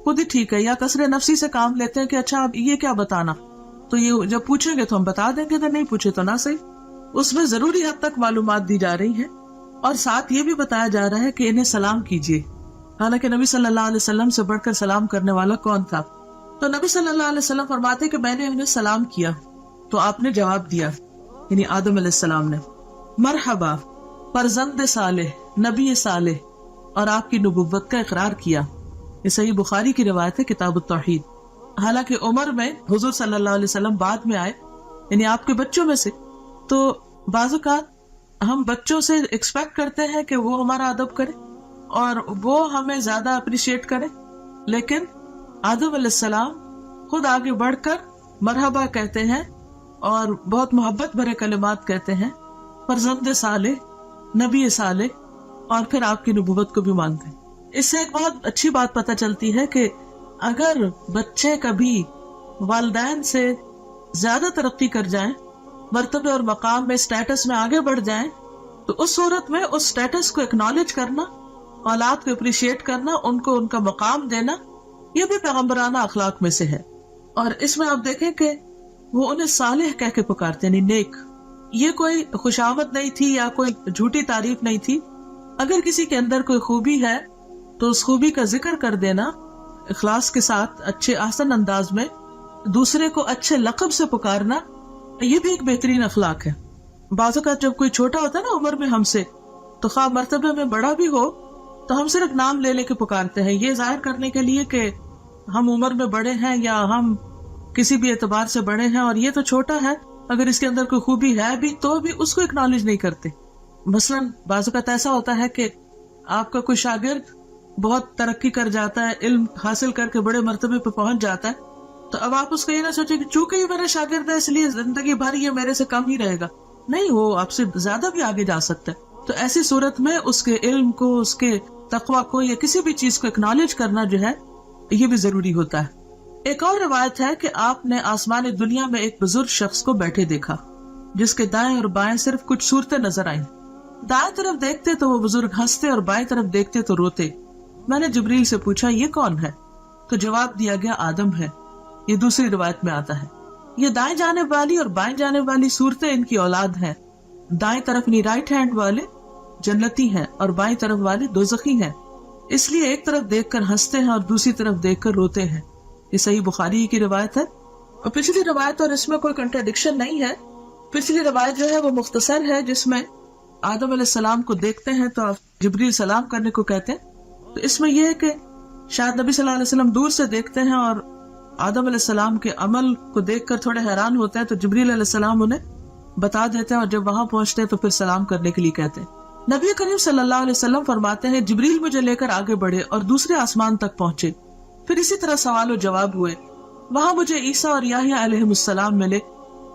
خود ہی ٹھیک ہے, یا کثر نفسی سے کام لیتے ہیں کہ اچھا اب یہ کیا بتانا, تو یہ جب پوچھیں گے تو ہم بتا دیں گے, اگر نہیں پوچھے تو نہ صحیح. اس میں ضروری حد تک معلومات دی جا رہی ہیں, اور ساتھ یہ بھی بتایا جا رہا ہے کہ انہیں سلام کیجیے. حالانکہ نبی صلی اللہ علیہ وسلم سے بڑھ کر سلام کرنے والا کون تھا؟ تو نبی صلی اللہ علیہ وسلم فرماتے کہ میں نے انہیں سلام کیا تو آپ نے جواب دیا, یعنی آدم علیہ السلام نے, مرحبا فرزند صالح نبی صالح, اور آپ کی نبوت کا اقرار کیا. یہ صحیح بخاری کی روایت ہے کتاب التوحید. حالانکہ عمر میں حضور صلی اللہ علیہ وسلم بعد میں آئے, یعنی آپ کے بچوں میں سے, تو بعض اوقات ہم بچوں سے ایکسپیکٹ کرتے ہیں کہ وہ ہمارا ادب کرے اور وہ ہمیں زیادہ اپریشیٹ کرے, لیکن آدم علیہ السلام خود آگے بڑھ کر مرحبا کہتے ہیں اور بہت محبت بھرے کلمات کہتے ہیں, فرزند صالح نبی صالح, اور پھر آپ کی نبوت کو بھی مانتے ہیں. اس سے ایک بہت اچھی بات پتہ چلتی ہے کہ اگر بچے کبھی والدین سے زیادہ ترقی کر جائیں, مرتبے اور مقام میں, اسٹیٹس میں آگے بڑھ جائیں, تو اس صورت میں اس اسٹیٹس کو اکنالج کرنا, اولاد کو اپریشیٹ کرنا, ان کو ان کا مقام دینا, یہ بھی پیغمبرانہ اخلاق میں سے ہے. اور اس میں آپ دیکھیں کہ وہ انہیں صالح کہہ کے پکارتے ہیں, نیک. یہ کوئی خوشامد نہیں تھی یا کوئی جھوٹی تعریف نہیں تھی. اگر کسی کے اندر کوئی خوبی ہے تو اس خوبی کا ذکر کر دینا اخلاص کے ساتھ, اچھے آسن انداز میں, دوسرے کو اچھے لقب سے پکارنا, یہ بھی ایک بہترین اخلاق ہے. بعض اوقات جب کوئی چھوٹا ہوتا ہے نا عمر میں ہم سے, تو خواہ مرتبے میں بڑا بھی ہو تو ہم صرف نام لے لے کے پکارتے ہیں, یہ ظاہر کرنے کے لیے کہ ہم عمر میں بڑے ہیں یا ہم کسی بھی اعتبار سے بڑے ہیں, اور یہ تو چھوٹا ہے, اگر اس کے اندر کوئی خوبی ہے بھی تو بھی اس کو اکنالج نہیں کرتے. مثلاً بعض اوقات ایسا ہوتا ہے کہ آپ کا کوئی شاگرد بہت ترقی کر جاتا ہے, علم حاصل کر کے بڑے مرتبے پہ پہنچ جاتا ہے, تو اب آپ اس کو یہ نہ سوچیں کہ چونکہ یہ میرا شاگرد ہے اس لیے زندگی بھر یہ میرے سے کم ہی رہے گا. نہیں, وہ آپ سے زیادہ بھی آگے جا سکتا ہے. تو ایسی صورت میں اس کے علم کو, اس کے تقویٰ کو, یا کسی بھی چیز کو اکنالج کرنا جو ہے یہ بھی ضروری ہوتا ہے. ایک اور روایت ہے کہ آپ نے آسمان دنیا میں ایک بزرگ شخص کو بیٹھے دیکھا جس کے دائیں اور بائیں صرف کچھ صورتیں نظر آئیں. دائیں طرف دیکھتے تو وہ بزرگ ہنستے اور بائیں طرف دیکھتے تو روتے. میں نے جبریل سے پوچھا یہ کون ہے؟ تو جواب دیا گیا آدم ہے. یہ دوسری روایت میں آتا ہے. یہ دائیں جانب والی اور بائیں جانب والی صورتیں ان کی اولاد ہیں. دائیں طرف رائٹ ہینڈ والے جنتی ہیں اور بائیں طرف والے دوزخی ہیں, اس لیے ایک طرف دیکھ کر ہنستے ہیں اور دوسری طرف دیکھ کر روتے ہیں. یہ صحیح بخاری کی روایت ہے. اور پچھلی روایت اور اس میں کوئی کنٹراڈکشن نہیں ہے. پچھلی روایت جو ہے وہ مختصر ہے, جس میں آدم علیہ السلام کو دیکھتے ہیں تو آپ جبریل سلام کرنے کو کہتے ہیں. تو اس میں یہ ہے کہ شاید نبی صلی اللہ علیہ وسلم دور سے دیکھتے ہیں اور آدم علیہ السلام کے عمل کو دیکھ کر تھوڑے حیران ہوتے ہیں, تو جبریل علیہ السلام انہیں بتا دیتے ہیں, اور جب وہاں پہنچتے ہیں تو پھر سلام کرنے کے لیے کہتے ہیں. نبی کریم صلی اللہ علیہ وسلم فرماتے ہیں جبریل مجھے لے کر آگے بڑھے اور دوسرے آسمان تک پہنچے. پھر اسی طرح سوال و جواب ہوئے. وہاں مجھے عیسیٰ اور یحییٰ علیہ السلام ملے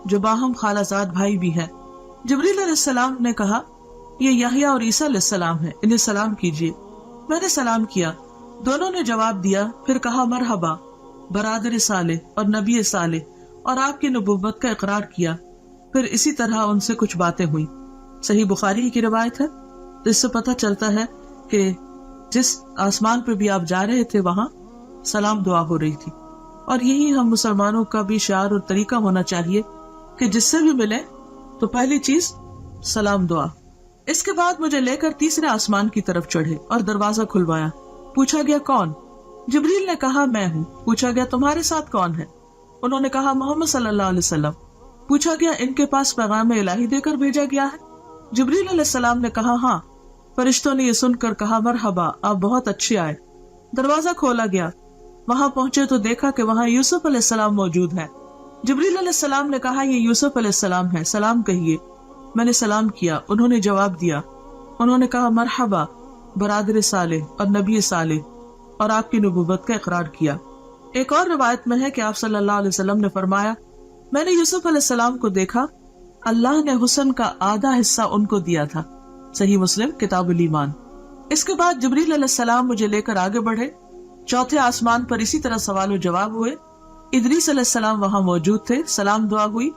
جو باہم خالہ زاد بھائی بھی ہیں. جبریل علیہ السلام نے کہا یہ یحییٰ اور عیسیٰ علیہ السلام ہیں, انہیں سلام کیجیے. میں نے سلام کیا, دونوں نے جواب دیا. پھر کہا مرحبا برادر صالح اور نبی صالح, اور آپ کی نبوت کا اقرار کیا. پھر اسی طرح ان سے کچھ باتیں ہوئی. صحیح بخاری کی روایت ہے. تو اس سے پتہ چلتا ہے کہ جس آسمان پہ بھی آپ جا رہے تھے وہاں سلام دعا ہو رہی تھی. اور یہی ہم مسلمانوں کا بھی شعار اور طریقہ ہونا چاہیے کہ جس سے بھی ملے تو پہلی چیز سلام دعا. اس کے بعد مجھے لے کر تیسرے آسمان کی طرف چڑھے اور دروازہ کھلوایا. پوچھا گیا کون؟ جبریل نے کہا میں ہوں. پوچھا گیا تمہارے ساتھ کون ہے؟ انہوں نے کہا محمد صلی اللہ علیہ وسلم. پوچھا گیا ان کے پاس پیغام الہی دے کر بھیجا گیا ہے؟ جبریل علیہ السلام نے کہا ہاں. فرشتوں نے یہ سن کر کہا مرحبا، آپ بہت اچھے آئے۔ دروازہ کھولا گیا، وہاں پہنچے تو دیکھا کہ وہاں یوسف علیہ السلام موجود ہے۔ جبریل علیہ السلام نے کہا یہ یوسف علیہ السلام ہے، سلام کہیے۔ میں نے سلام کیا، انہوں نے جواب دیا۔ انہوں نے کہا مرحبا برادر صالح اور نبی صالح، اور آپ کی نبوت کا اقرار کیا۔ ایک اور روایت میں ہے کہ آپ صلی اللہ علیہ وسلم نے فرمایا میں نے یوسف علیہ السلام کو دیکھا، اللہ نے حسن کا آدھا حصہ ان کو دیا تھا۔ صحیح مسلم کتاب الایمان۔ اس کے بعد جبریل علیہ السلام مجھے لے کر آگے بڑھے، چوتھے آسمان پر اسی طرح سوال و جواب ہوئے۔ ادریس علیہ السلام وہاں موجود تھے، سلام دعا ہوئی،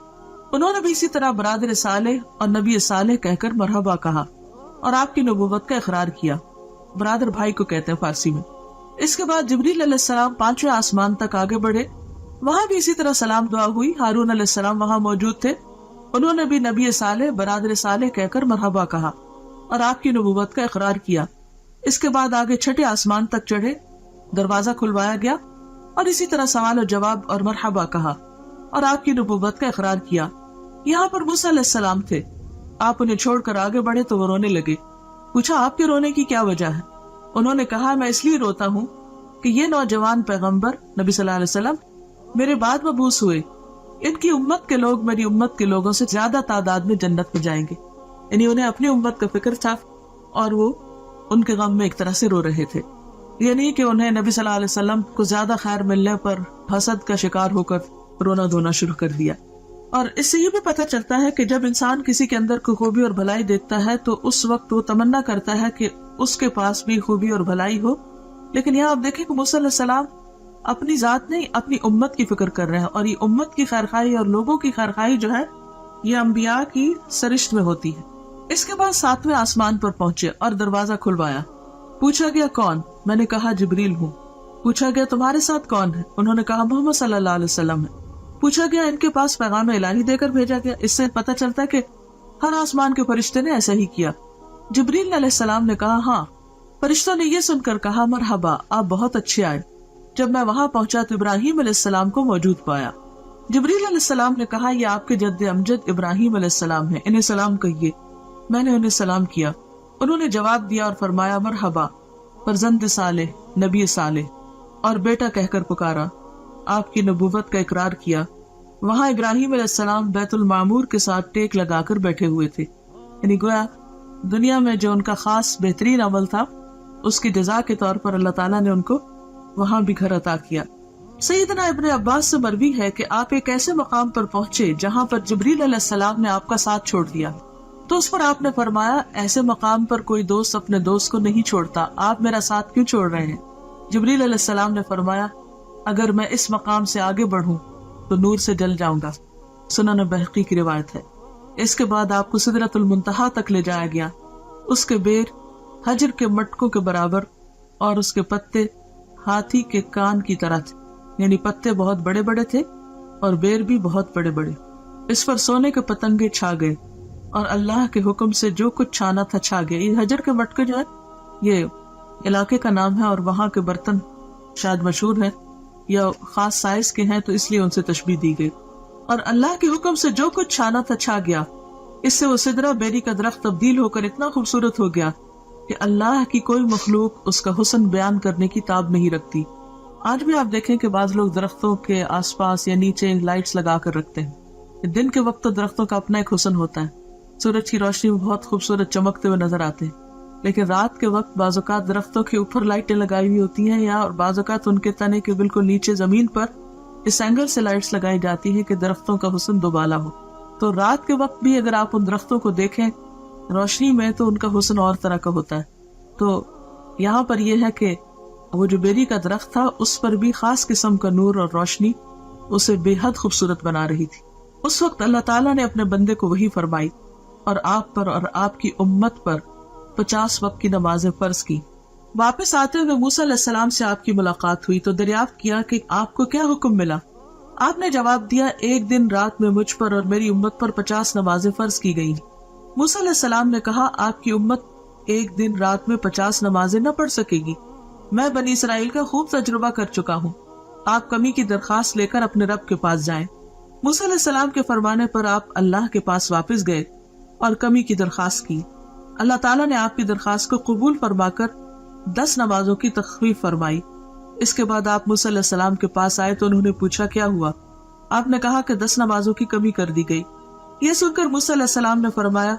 انہوں نے بھی اسی طرح برادر صالح اور نبی صالح کہہ کر مرحبا کہا اور آپ کی نبوت کا اقرار کیا۔ برادر بھائی کو کہتے ہیں فارسی میں۔ اس کے بعد جبریل علیہ السلام پانچویں آسمان تک آگے بڑھے، وہاں بھی اسی طرح سلام دعا ہوئی۔ ہارون علیہ السلام وہاں موجود تھے، انہوں نے بھی نبی صالح برادر صالح کہہ کر مرحبا کہا اور آپ کی نبوت کا اقرار کیا۔ اس کے بعد آگے چھٹے آسمان تک چڑھے، دروازہ کھلوایا گیا اور اسی طرح سوال و جواب اور مرحبا کہا اور آپ کی نبوت کا اقرار کیا۔ یہاں پر موسیٰ علیہ السلام تھے، آپ انہیں چھوڑ کر آگے بڑھے تو وہ رونے لگے۔ پوچھا آپ کے رونے کی کیا وجہ ہے؟ انہوں نے کہا میں اس لیے روتا ہوں کہ یہ نوجوان پیغمبر نبی صلی اللہ علیہ وسلم میرے بعد مبعوث ہوئے، ان کی امت کے لوگ میری امت کے لوگوں سے زیادہ تعداد میں جنت میں جائیں گے۔ یعنی انہیں اپنی امت کا فکر تھا اور وہ ان کے غم میں ایک طرح سے رو رہے تھے۔ یہ نہیں کہ انہیں نبی صلی اللہ علیہ وسلم کو زیادہ خیر ملنے پر حسد کا شکار ہو کر رونا دھونا شروع کر دیا۔ اور اس سے یہ بھی پتہ چلتا ہے کہ جب انسان کسی کے اندر کوئی خوبی اور بھلائی دیکھتا ہے تو اس وقت وہ تمنا کرتا ہے کہ اس کے پاس بھی خوبی اور بھلائی ہو۔ لیکن یہاں آپ دیکھیں کہ موسیٰ علیہ السلام اپنی ذات نہیں اپنی امت کی فکر کر رہے ہیں، اور یہ امت کی خیرخواہی اور لوگوں کی خیرخواہی جو ہے یہ انبیاء کی سرشت میں ہوتی ہے۔ اس کے بعد ساتویں آسمان پر پہنچے اور دروازہ کھلوایا۔ پوچھا گیا کون؟ میں نے کہا جبریل ہوں۔ پوچھا گیا تمہارے ساتھ کون ہے؟ انہوں نے کہا محمد صلی اللہ علیہ وسلم ہے۔ پوچھا گیا ان کے پاس پیغام الہی دے کر بھیجا گیا؟ اس سے پتہ چلتا ہے کہ ہر آسمان کے فرشتے نے ایسا ہی کیا۔ جبریل علیہ السلام نے کہا ہاں۔ فرشتوں نے یہ سن کر کہا مرحبا، آپ بہت اچھے آئے۔ جب میں وہاں پہنچا تو ابراہیم علیہ السلام کو موجود پایا۔ جبریل علیہ السلام نے کہا یہ آپ کے جد امجد ابراہیم علیہ السلام ہیں، انہیں سلام کہیے۔ میں نے انہیں سلام کیا، انہوں نے جواب دیا اور فرمایا مرحبا فرزند صالح نبی صالح، اور بیٹا کہہ کر پکارا، آپ کی نبوت کا اقرار کیا۔ وہاں ابراہیم علیہ السلام بیت المعمور کے ساتھ ٹیک لگا کر بیٹھے ہوئے تھے، یعنی گویا دنیا میں جو ان کا خاص بہترین عمل تھا اس کی جزا کے طور پر اللہ تعالیٰ نے ان کو وہاں بھی گھر عطا کیا۔ سیدنا ابن عباس سے مروی ہے کہ آپ ایک ایسے مقام پر پہنچے جہاں پر جبریل علیہ السلام نے آپ کا ساتھ چھوڑ دیا، تو اس پر آپ نے فرمایا ایسے مقام پر کوئی دوست اپنے دوست کو نہیں چھوڑتا، آپ میرا ساتھ کیوں چھوڑ رہے ہیں؟ جبریل علیہ السلام نے فرمایا اگر میں اس مقام سے آگے بڑھوں تو نور سے جل جاؤں گا۔ سنن بہقی کی روایت ہے۔ اس کے بعد آپ کو سدرۃ المنتہا تک لے جایا گیا۔ اس کے بیر حجر کے مٹکوں کے برابر اور اس کے پتے ہاتھی کے کان کی طرح تھے، یعنی پتے بہت بڑے بڑے تھے اور بیر بھی بہت بڑے بڑے۔ اس پر سونے کے پتنگے چھا گئے اور اللہ کے حکم سے جو کچھ چھانا تھا چھا گیا۔ یہ حجر کے مٹکے جو ہے یہ علاقے کا نام ہے اور وہاں کے برتن شاید مشہور ہیں یا خاص سائز کے ہیں تو اس لیے ان سے تشبیہ دی گئی۔ اور اللہ کے حکم سے جو کچھ چھانا تھا چھا گیا۔ اس سے وہ سدرہ بیری کا درخت تبدیل ہو کر اتنا خوبصورت ہو گیا کہ اللہ کی کوئی مخلوق اس کا حسن بیان کرنے کی تاب نہیں رکھتی۔ آج بھی آپ دیکھیں کہ بعض لوگ درختوں کے آس پاس یا نیچے لائٹس لگا کر رکھتے ہیں۔ دن کے وقت تو درختوں کا اپنا ایک حسن ہوتا ہے، سورج کی روشنی میں بہت خوبصورت چمکتے ہوئے نظر آتے ہیں، لیکن رات کے وقت بعض اوقات درختوں کے اوپر لائٹیں لگائی ہوئی ہوتی ہیں یا بعض اوقات ان کے تنے کے بالکل نیچے زمین پر اس اینگل سے لائٹس لگائی جاتی ہیں کہ درختوں کا حسن دوبالا ہو۔ تو رات کے وقت بھی اگر آپ ان درختوں کو دیکھیں روشنی میں تو ان کا حسن اور طرح کا ہوتا ہے۔ تو یہاں پر یہ ہے کہ وہ جو بیری کا درخت تھا اس پر بھی خاص قسم کا نور اور روشنی اسے بے حد خوبصورت بنا رہی تھی۔ اس وقت اللہ تعالیٰ نے اپنے بندے کو وحی فرمائی اور آپ پر اور آپ کی امت پر 50 وقت کی نمازیں فرض کی۔ واپس آتے ہوئے موسیٰ علیہ السلام سے آپ کی ملاقات ہوئی تو دریافت کیا کہ آپ کو کیا حکم ملا؟ آپ نے جواب دیا ایک دن رات میں مجھ پر اور میری امت پر 50 نمازیں فرض کی گئی۔ موسیٰ علیہ السلام نے کہا آپ کی امت ایک دن رات میں 50 نمازیں نہ پڑھ سکے گی، میں بنی اسرائیل کا خوب تجربہ کر چکا ہوں، آپ کمی کی درخواست لے کر اپنے رب کے پاس جائیں۔ موسیٰ علیہ السلام کے فرمانے پر آپ اللہ کے پاس واپس گئے اور کمی کی درخواست کی۔ اللہ تعالیٰ نے آپ کی درخواست کو قبول فرما کر 10 نمازوں کی تخفیف فرمائی۔ اس کے بعد آپ موسیٰ علیہ السلام کے پاس آئے تو انہوں نے پوچھا کیا ہوا؟ آپ نے کہا کہ 10 نمازوں کی کمی کر دی گئی۔ یہ سن کر موسیٰ علیہ السلام نے فرمایا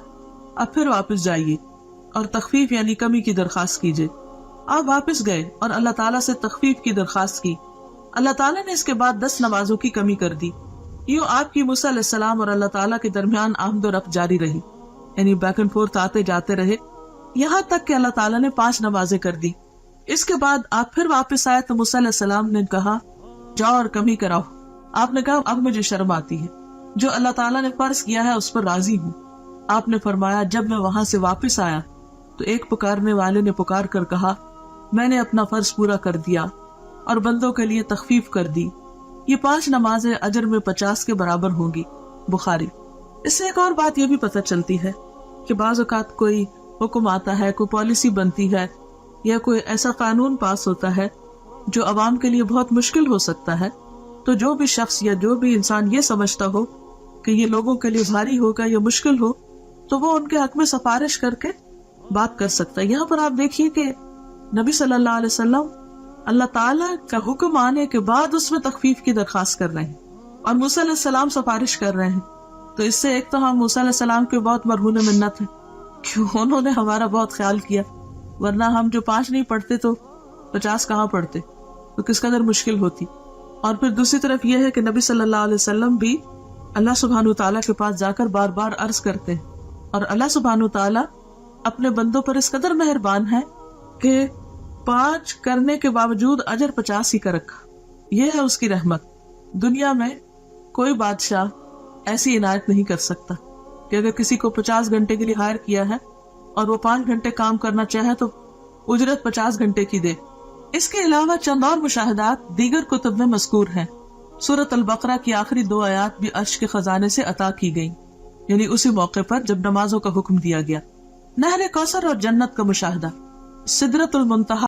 اب پھر واپس جائیے اور تخفیف یعنی کمی کی درخواست کیجیے۔ آپ واپس گئے اور اللہ تعالیٰ سے تخفیف کی درخواست کی۔ اللہ تعالیٰ نے اس کے بعد 10 نمازوں کی کمی کر دی۔ یوں آپ کی موسیٰ علیہ السلام اور اللہ تعالیٰ کے درمیان آمد و رفت جاری رہی، یعنی بیک اینڈ فورتھ آتے جاتے رہے، یہاں تک کہ اللہ تعالیٰ نے 5 نمازیں کر دی۔ اس کے بعد آپ پھر واپس آئے تو موسیٰ علیہ السلام نے کہا جاؤ اور کمی کراؤ۔ آپ نے کہا اب مجھے شرم آتی ہے، جو اللہ تعالیٰ نے فرض کیا ہے اس پر راضی ہوں۔ آپ نے فرمایا جب میں وہاں سے واپس آیا تو ایک پکارنے والے نے پکار کر کہا میں نے اپنا فرض پورا کر دیا اور بندوں کے لیے تخفیف کر دی، یہ 5 نمازیں اجر میں 50 کے برابر ہوں گی۔ بخاری۔ اس سے ایک اور بات یہ بھی پتہ چلتی ہے کہ بعض اوقات کوئی حکم آتا ہے، کوئی پالیسی بنتی ہے یا کوئی ایسا قانون پاس ہوتا ہے جو عوام کے لیے بہت مشکل ہو سکتا ہے، تو جو بھی شخص یا جو بھی انسان یہ سمجھتا ہو کہ یہ لوگوں کے لیے بھاری ہوگا یا مشکل ہو تو وہ ان کے حق میں سفارش کر کے بات کر سکتا ہے۔ یہاں پر آپ دیکھیے کہ نبی صلی اللہ علیہ وسلم اللہ تعالیٰ کا حکم آنے کے بعد اس میں تخفیف کی درخواست کر رہے ہیں اور موسیٰ علیہ السلام سفارش کر رہے ہیں، تو اس سے ایک تو ہم موسیٰ علیہ السلام کے بہت مرہون منت ہیں کہ انہوں نے ہمارا بہت خیال کیا، ورنہ ہم جو 5 نہیں پڑھتے تو 50 کہاں پڑھتے، تو کس قدر مشکل ہوتی۔ اور پھر دوسری طرف یہ ہے کہ نبی صلی اللہ علیہ وسلم بھی اللہ سبحانہ تعالیٰ کے پاس جا کر بار بار عرض کرتے ہیں، اور اللہ سبحانہ تعالیٰ اپنے بندوں پر اس قدر مہربان ہے کہ 5 کرنے کے باوجود اجر 50 ہی کا رکھا۔ یہ ہے اس کی رحمت۔ دنیا میں کوئی بادشاہ ایسی عنایت نہیں کر سکتا کہ اگر کسی کو 50 گھنٹے کے لیے ہائر کیا ہے اور وہ 5 گھنٹے کام کرنا چاہے تو اجرت 50 گھنٹے کی دے۔ اس کے علاوہ چند اور مشاہدات دیگر کتب میں مذکور ہیں۔ سورۃ البقرہ کی آخری 2 آیات بھی عرش کے خزانے سے عطا کی گئیں، یعنی اسی موقع پر جب نمازوں کا حکم دیا گیا۔ نہر کوثر اور جنت کا مشاہدہ، سدرۃ المنتہا